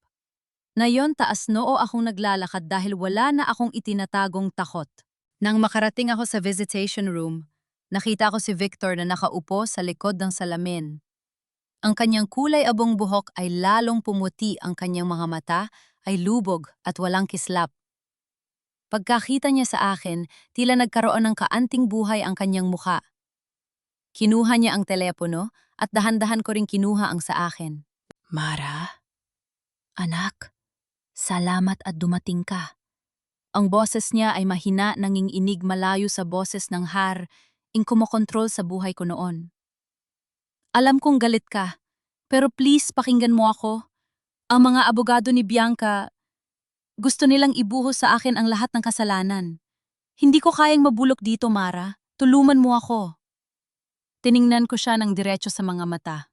Ngayon taas noo akong naglalakad dahil wala na akong itinatagong takot. Nang makarating ako sa visitation room, nakita ko si Victor na nakaupo sa likod ng salamin. Ang kanyang kulay abong buhok ay lalong pumuti, ang kanyang mga mata ay lubog at walang kislap. Pagkakita niya sa akin, tila nagkaroon ng kaanting buhay ang kanyang mukha. Kinuha niya ang telepono at dahan-dahan ko ring kinuha ang sa akin. Mara? Anak? Salamat at dumating ka. Ang boses niya ay mahina, nanginginig malayo sa boses ng ing kumokontrol sa buhay ko noon. Alam kong galit ka, pero please pakinggan mo ako. Ang mga abogado ni Bianca, gusto nilang ibuhos sa akin ang lahat ng kasalanan. Hindi ko kayang mabulok dito, Mara. Tulungan mo ako. Tiningnan ko siya ng diretso sa mga mata.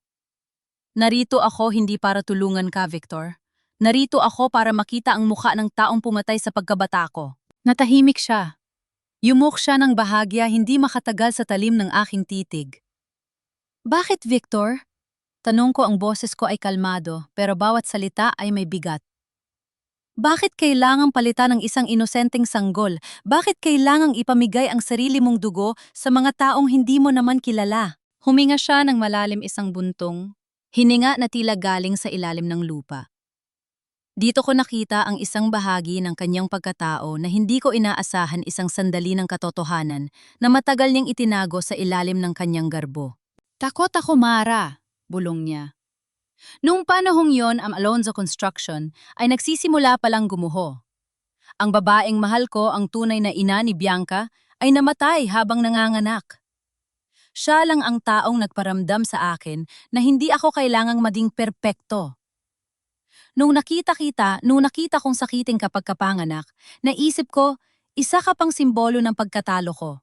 Narito ako hindi para tulungan ka, Victor. Narito ako para makita ang mukha ng taong pumatay sa pagkabata ko. Natahimik siya. Yumuk siya ng bahagya, hindi makatagal sa talim ng aking titig. Bakit, Victor? Tanong ko, ang boses ko ay kalmado, pero bawat salita ay may bigat. Bakit kailangang palitan ng isang inosenteng sanggol? Bakit kailangang ipamigay ang sarili mong dugo sa mga taong hindi mo naman kilala? Huminga siya ng malalim, isang buntong. Hininga na tila galing sa ilalim ng lupa. Dito ko nakita ang isang bahagi ng kanyang pagkatao na hindi ko inaasahan, isang sandali ng katotohanan na matagal niyang itinago sa ilalim ng kanyang garbo. Takot ako, Mara, bulong niya. Noong panahong yon, ang Alonzo Construction ay nagsisimula palang gumuho. Ang babaeng mahal ko, ang tunay na ina ni Bianca, ay namatay habang nanganganak. Siya lang ang taong nagparamdam sa akin na hindi ako kailangang maging perpekto. Nung nakita kong sakiting kapag kapanganak, naisip ko, isa ka pang simbolo ng pagkatalo ko.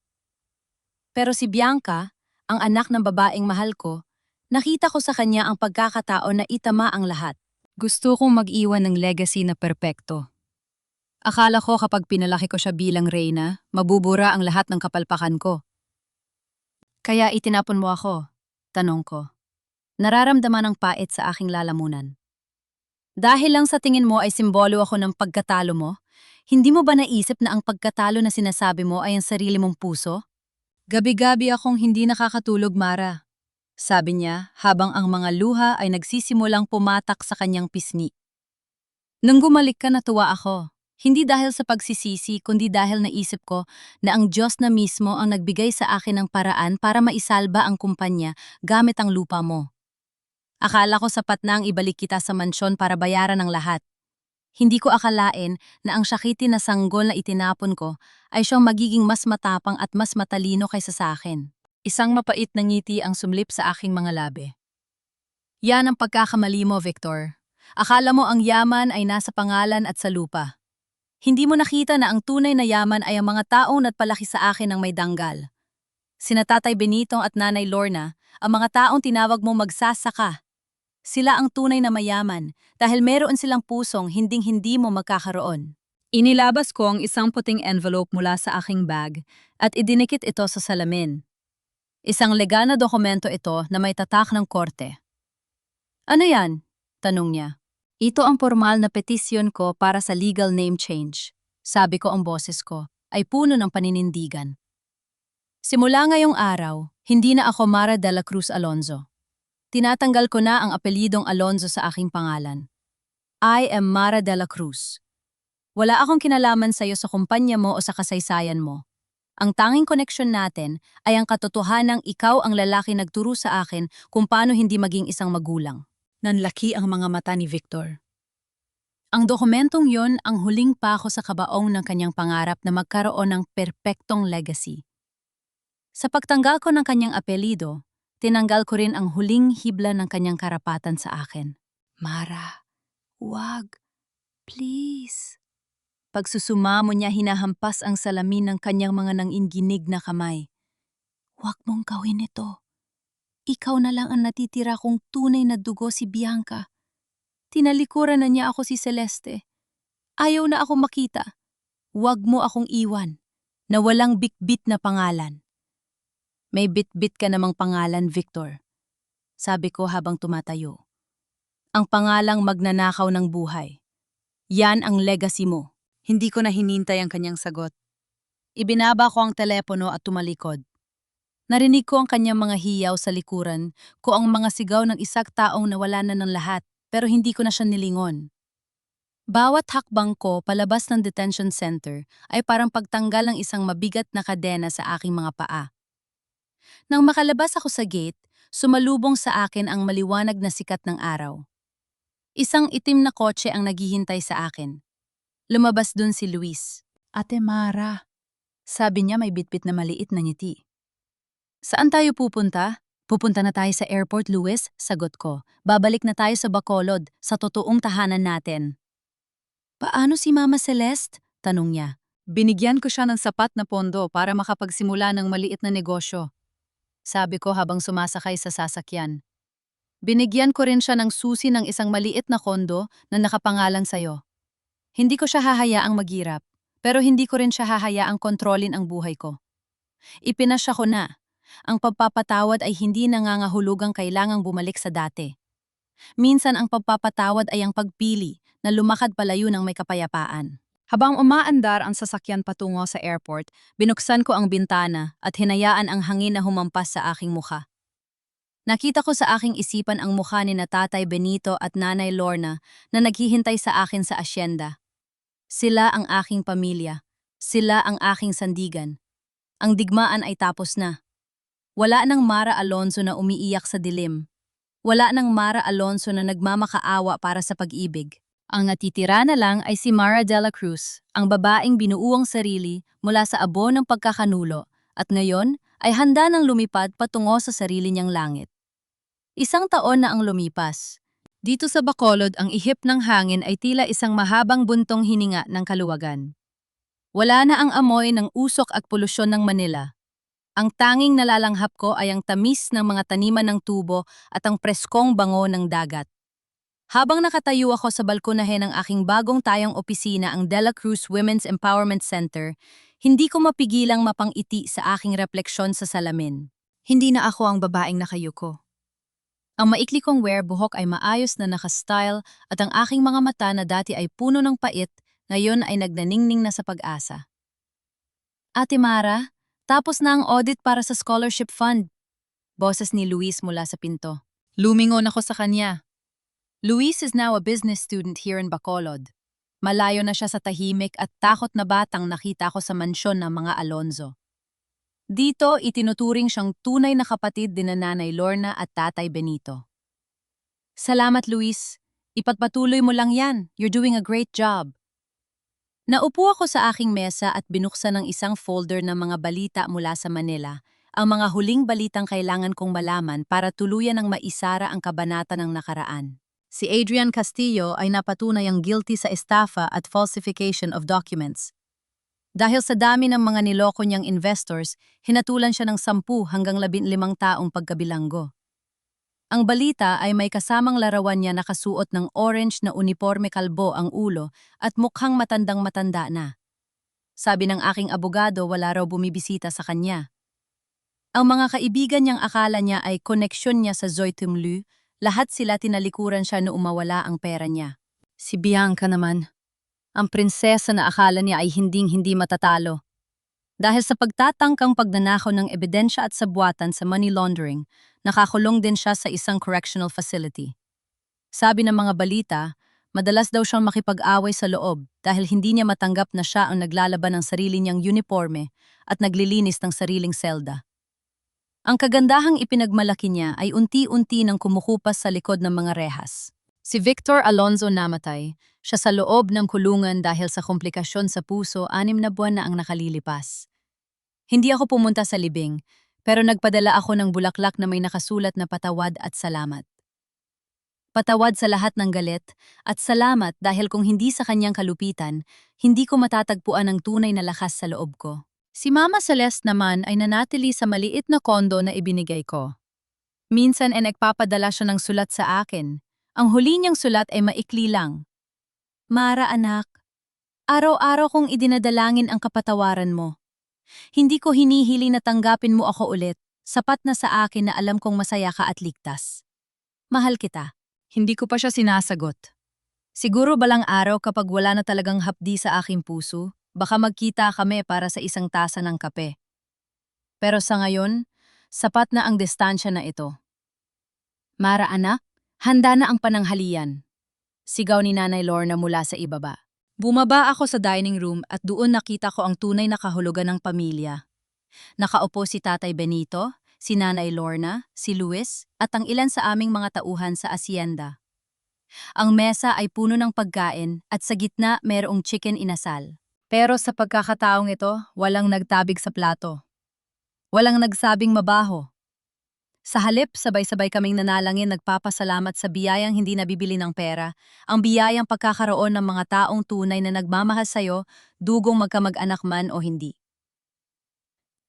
Pero si Bianca, ang anak ng babaeng mahal ko, nakita ko sa kanya ang pagkakatao na itama ang lahat. Gusto kong mag-iwan ng legacy na perpekto. Akala ko kapag pinalaki ko siya bilang reyna, mabubura ang lahat ng kapalpakan ko. Kaya itinapon mo ako, tanong ko. Nararamdaman ang pait sa aking lalamunan. Dahil lang sa tingin mo ay simbolo ako ng pagkatalo mo, hindi mo ba naisip na ang pagkatalo na sinasabi mo ay ang sarili mong puso? Gabi-gabi akong hindi nakakatulog, Mara. Sabi niya habang ang mga luha ay nagsisimulang pumatak sa kanyang pisngi. Nung gumalik ka, natuwa ako. Hindi dahil sa pagsisisi, kundi dahil naisip ko na ang Diyos na mismo ang nagbigay sa akin ng paraan para maisalba ang kumpanya gamit ang lupa mo. Akala ko sapat na ang ibalik kita sa mansyon para bayaran ang lahat. Hindi ko akalain na ang sakitin na sanggol na itinapon ko ay siyang magiging mas matapang at mas matalino kaysa sa akin. Isang mapait na ngiti ang sumlip sa aking mga labi. Yan ang pagkakamali mo, Victor. Akala mo ang yaman ay nasa pangalan at sa lupa. Hindi mo nakita na ang tunay na yaman ay ang mga taong nagpalaki sa akin ng may danggal. Sina Tatay Benito at Nanay Lorna, ang mga taong tinawag mo magsasaka. Sila ang tunay na mayaman dahil meron silang pusong hinding-hindi mo magkakaroon. Inilabas ko ang isang puting envelope mula sa aking bag at idinikit ito sa salamin. Isang legal na dokumento ito na may tatak ng korte. Ano yan? Tanong niya. Ito ang formal na petisyon ko para sa legal name change. Sabi ko ang boses ko ay puno ng paninindigan. Simula ngayong araw, hindi na ako Mara de la Cruz Alonzo. Tinatanggal ko na ang apelyidong Alonzo sa aking pangalan. I am Mara de la Cruz. Wala akong kinalaman sa iyo sa kumpanya mo o sa kasaysayan mo. Ang tanging koneksyon natin ay ang katotohanang ikaw ang lalaki nagturo sa akin kung paano hindi maging isang magulang. Nanlaki ang mga mata ni Victor. Ang dokumentong yon ang huling pako sa kabaong ng kanyang pangarap na magkaroon ng perpektong legacy. Sa pagtanggal ko ng kanyang apelido, tinanggal ko rin ang huling hibla ng kanyang karapatan sa akin. Mara, wag, please. Pagsusumamo niya hinahampas ang salamin ng kanyang mga nanginginig na kamay. Huwag mong gawin ito. Ikaw na lang ang natitira kong tunay na dugo si Bianca. Tinalikuran na niya ako si Celeste. Ayaw na akong makita. Huwag mo akong iwan, na walang bitbit na pangalan. May bitbit ka namang pangalan, Victor. Sabi ko habang tumatayo. Ang pangalang magnanakaw ng buhay. Yan ang legacy mo. Hindi ko na hinintay ang kanyang sagot. Ibinaba ko ang telepono at tumalikod. Narinig ko ang kanyang mga hiyaw sa likuran, ko ang mga sigaw ng isang taong nawala na ng lahat, pero hindi ko na siya nilingon. Bawat hakbang ko palabas ng detention center ay parang pagtanggal ng isang mabigat na kadena sa aking mga paa. Nang makalabas ako sa gate, sumalubong sa akin ang maliwanag na sikat ng araw. Isang itim na kotse ang naghihintay sa akin. Lumabas dun si Luis. Ate Mara. Sabi niya may bitbit na maliit na ngiti. Saan tayo pupunta? Pupunta na tayo sa airport, Luis, sagot ko. Babalik na tayo sa Bacolod, sa totoong tahanan natin. Paano si Mama Celeste? Tanong niya. Binigyan ko siya ng sapat na pondo para makapagsimula ng maliit na negosyo. Sabi ko habang sumasakay sa sasakyan. Binigyan ko rin siya ng susi ng isang maliit na kondo na nakapangalan sa'yo. Hindi ko siya hahayaang maghirap, pero hindi ko rin siya hahayaang kontrolin ang buhay ko. Ipinasya ko na. Ang pagpapatawad ay hindi nangangahulugang kailangang bumalik sa dati. Minsan ang pagpapatawad ay ang pagpili na lumakad palayo ng may kapayapaan. Habang umaandar ang sasakyan patungo sa airport, binuksan ko ang bintana at hinayaan ang hangin na humampas sa aking mukha. Nakita ko sa aking isipan ang mukha ni na Tatay Benito at Nanay Lorna na naghihintay sa akin sa asyenda. Sila ang aking pamilya. Sila ang aking sandigan. Ang digmaan ay tapos na. Wala nang Mara Alonzo na umiiyak sa dilim. Wala nang Mara Alonzo na nagmamakaawa para sa pag-ibig. Ang natitira na lang ay si Mara de la Cruz, ang babaeng binuuang sarili mula sa abo ng pagkakanulo at ngayon ay handa nang lumipad patungo sa sarili niyang langit. Isang taon na ang lumipas. Dito sa Bacolod ang ihip ng hangin ay tila isang mahabang buntong hininga ng kaluwagan. Wala na ang amoy ng usok at polusyon ng Manila. Ang tanging nalalanghap ko ay ang tamis ng mga taniman ng tubo at ang preskong bango ng dagat. Habang nakatayo ako sa balkonahe ng aking bagong tayong opisina ang De La Cruz Women's Empowerment Center, hindi ko mapigilang mapangiti sa aking refleksyon sa salamin. Hindi na ako ang babaeng nakayuko. Ang maikli kong wear buhok ay maayos na nakastyle at ang aking mga mata na dati ay puno ng pait, ngayon ay nagnaningning na sa pag-asa. Ate Mara, tapos na ang audit para sa scholarship fund. Boses ni Luis mula sa pinto. Lumingon ako sa kanya. Luis is now a business student here in Bacolod. Malayo na siya sa tahimik at takot na batang nakita ko sa mansyon ng mga Alonzo. Dito, itinuturing siyang tunay na kapatid din na Nanay Lorna at Tatay Benito. Salamat, Luis. Ipagpatuloy mo lang yan. You're doing a great job. Naupo ako sa aking mesa at binuksan ng isang folder ng mga balita mula sa Manila, ang mga huling balitang kailangan kong malaman para tuluyan ng maisara ang kabanata ng nakaraan. Si Adrian Castillo ay napatunay ang guilty sa estafa at falsification of documents. Dahil sa dami ng mga niloko niyang investors, hinatulan siya ng 10 hanggang 15 taong pagkabilanggo. Ang balita ay may kasamang larawan niya nakasuot ng orange na uniforme kalbo ang ulo at mukhang matandang-matanda na. Sabi ng aking abogado wala raw bumibisita sa kanya. Ang mga kaibigan niyang akala niya ay koneksyon niya sa Zoe Tumlu, lahat sila tinalikuran siya na umawala ang pera niya. Si Bianca naman, ang prinsesa na akala niya ay hinding-hindi matatalo. Dahil sa pagtatangkang pagnanakaw ng ebidensya at sabwatan sa money laundering, nakakulong din siya sa isang correctional facility. Sabi ng mga balita, madalas daw siyang makipag-away sa loob dahil hindi niya matanggap na siya ang naglalaban ng sarili niyang uniforme at naglilinis ng sariling selda. Ang kagandahang ipinagmalaki niya ay unti-unti nang kumukupas sa likod ng mga rehas. Si Victor Alonzo namatay, siya sa loob ng kulungan dahil sa komplikasyon sa puso 6 na buwan na ang nakalilipas. Hindi ako pumunta sa libing, pero nagpadala ako ng bulaklak na may nakasulat na patawad at salamat. Patawad sa lahat ng galit, at salamat dahil kung hindi sa kanyang kalupitan, hindi ko matatagpuan ang tunay na lakas sa loob ko. Si Mama Celeste naman ay nanatili sa maliit na kondo na ibinigay ko. Minsan ay nagpapadala siya ng sulat sa akin. Ang huli niyang sulat ay maikli lang. Mara anak, araw-araw kong idinadalangin ang kapatawaran mo. Hindi ko hinihiling na tanggapin mo ako ulit, sapat na sa akin na alam kong masaya ka at ligtas. Mahal kita. Hindi ko pa siya sinasagot. Siguro balang araw kapag wala na talagang hapdi sa aking puso, baka magkita kami para sa isang tasa ng kape. Pero sa ngayon, sapat na ang distansya na ito. Mara anak, handa na ang pananghalian. Sigaw ni Nanay Lorna mula sa ibaba. Bumaba ako sa dining room at doon nakita ko ang tunay na kahulugan ng pamilya. Nakaupo si Tatay Benito, si Nanay Lorna, si Luis, at ang ilan sa aming mga tauhan sa asyenda. Ang mesa ay puno ng pagkain at sa gitna mayroong chicken inasal. Pero sa pagkakataong ito, walang nagtabig sa plato. Walang nagsabing mabaho. Sa halip, sabay-sabay kaming nanalangin nagpapasalamat sa biyayang hindi nabibili ng pera, ang biyayang pagkakaroon ng mga taong tunay na nagmamahal sa'yo, dugong magkamag-anak man o hindi.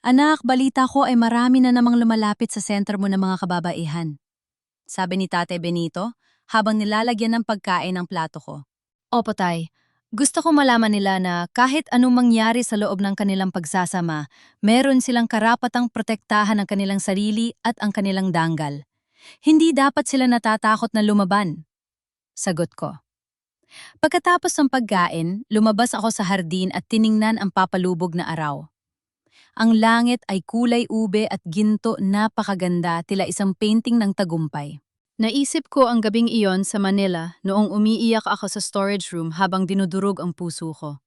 Anak, balita ko ay marami na namang lumalapit sa sentro mo ng mga kababaihan. Sabi ni Tate Benito, habang nilalagyan ng pagkain ang plato ko. Opo tay, gusto ko malaman nila na kahit anong mangyari sa loob ng kanilang pagsasama, meron silang karapatang protektahan ang kanilang sarili at ang kanilang danggal. Hindi dapat sila natatakot na lumaban. Sagot ko. Pagkatapos ng pagkain, lumabas ako sa hardin at tiningnan ang papalubog na araw. Ang langit ay kulay ube at ginto, napakaganda, tila isang painting ng tagumpay. Naisip ko ang gabing iyon sa Manila noong umiiyak ako sa storage room habang dinudurog ang puso ko.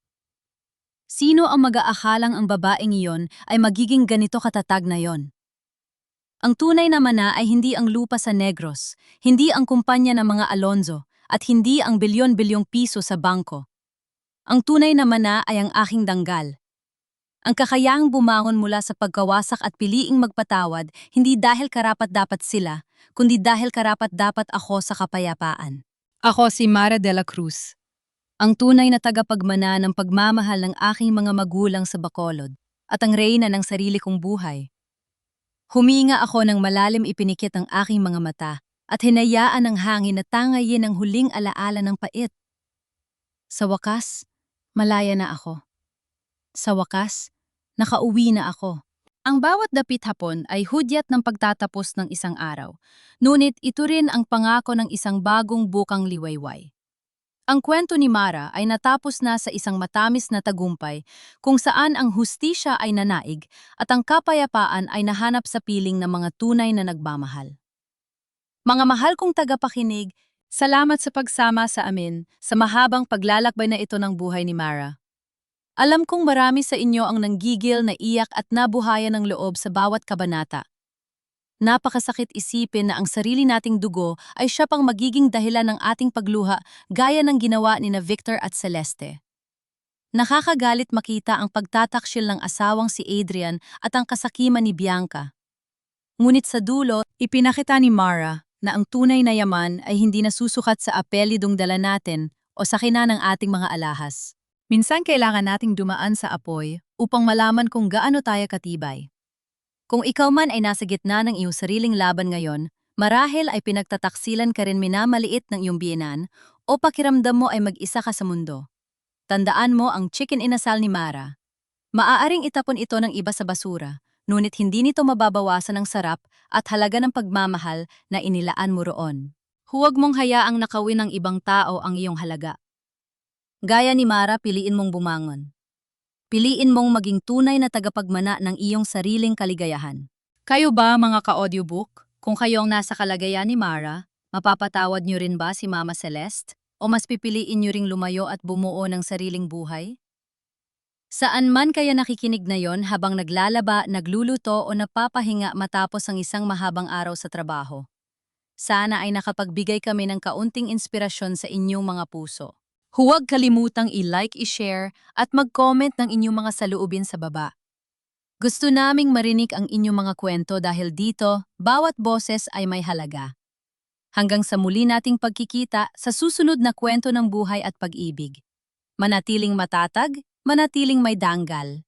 Sino ang mag-aakalang ang babaeng iyon ay magiging ganito katatag na yon? Ang tunay na mana ay hindi ang lupa sa Negros, hindi ang kumpanya ng mga Alonzo, at hindi ang bilyon-bilyong piso sa bangko. Ang tunay na mana ay ang aking danggal. Ang kakayahang bumangon mula sa pagkawasak at piliing magpatawad, hindi dahil karapat-dapat sila, kundi dahil karapat-dapat ako sa kapayapaan. Ako si Mara de la Cruz, ang tunay na tagapagmana ng pagmamahal ng aking mga magulang sa Bacolod, at ang reyna ng sarili kong buhay. Huminga ako ng malalim, ipinikit ang aking mga mata, at hinayaan ng hangin na tangayin ang huling alaala ng pait. Sa wakas, malaya na ako. Sa wakas, nakauwi na ako. Ang bawat dapit hapon ay hudyat ng pagtatapos ng isang araw, ngunit ito rin ang pangako ng isang bagong bukang liwayway. Ang kwento ni Mara ay natapos na sa isang matamis na tagumpay kung saan ang hustisya ay nanaig at ang kapayapaan ay nahanap sa piling ng mga tunay na nagmamahal. Mga mahal kong tagapakinig, salamat sa pagsama sa amin sa mahabang paglalakbay na ito ng buhay ni Mara. Alam kong marami sa inyo ang nanggigil na iyak at nabuhayan ng loob sa bawat kabanata. Napakasakit isipin na ang sarili nating dugo ay siya pang magiging dahilan ng ating pagluha gaya ng ginawa ni na Victor at Celeste. Nakakagalit makita ang pagtataksil ng asawang si Adrian at ang kasakiman ni Bianca. Ngunit sa dulo, ipinakita ni Mara na ang tunay na yaman ay hindi nasusukat sa apelidong dala natin o sa kina ng ating mga alahas. Minsan kailangan nating dumaan sa apoy upang malaman kung gaano tayo katibay. Kung ikaw man ay nasa gitna ng iyong sariling laban ngayon, marahil ay pinagtataksilan ka rin minamaliit ng iyong biyenan o pakiramdam mo ay mag-isa ka sa mundo. Tandaan mo ang chicken inasal ni Mara. Maaaring itapon ito ng iba sa basura, ngunit hindi nito mababawasan ang sarap at halaga ng pagmamahal na inilaan mo roon. Huwag mong hayaang nakawin ng ibang tao ang iyong halaga. Gaya ni Mara, piliin mong bumangon. Piliin mong maging tunay na tagapagmana ng iyong sariling kaligayahan. Kayo ba, mga ka-audiobook? Kung kayo ang nasa kalagayan ni Mara, mapapatawad niyo rin ba si Mama Celeste? O mas pipiliin niyo ring lumayo at bumuo ng sariling buhay? Saan man kaya nakikinig na yon habang naglalaba, nagluluto o napapahinga matapos ang isang mahabang araw sa trabaho. Sana ay nakapagbigay kami ng kaunting inspirasyon sa inyong mga puso. Huwag kalimutang i-like, i-share at mag-comment ng inyong mga saloobin sa baba. Gusto naming marinig ang inyong mga kwento dahil dito, bawat boses ay may halaga. Hanggang sa muli nating pagkikita sa susunod na kwento ng buhay at pag-ibig. Manatiling matatag, manatiling may danggal.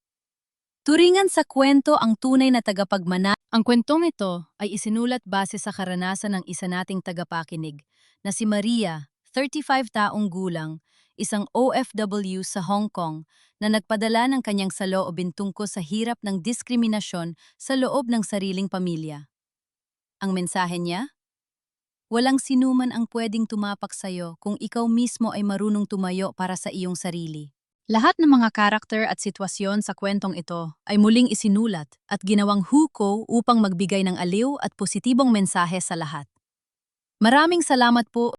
Turingan sa kwento ang tunay na tagapagmana. Ang kwentong ito ay isinulat base sa karanasan ng isa nating tagapakinig na si Maria, 35 taong gulang, isang OFW sa Hong Kong na nagpadala ng kanyang saloobin tungkol sa hirap ng diskriminasyon sa loob ng sariling pamilya. Ang mensahe niya? Walang sinuman ang pwedeng tumapak sa'yo kung ikaw mismo ay marunong tumayo para sa iyong sarili. Lahat ng mga karakter at sitwasyon sa kwentong ito ay muling isinulat at ginawang huko upang magbigay ng aliw at positibong mensahe sa lahat. Maraming salamat po.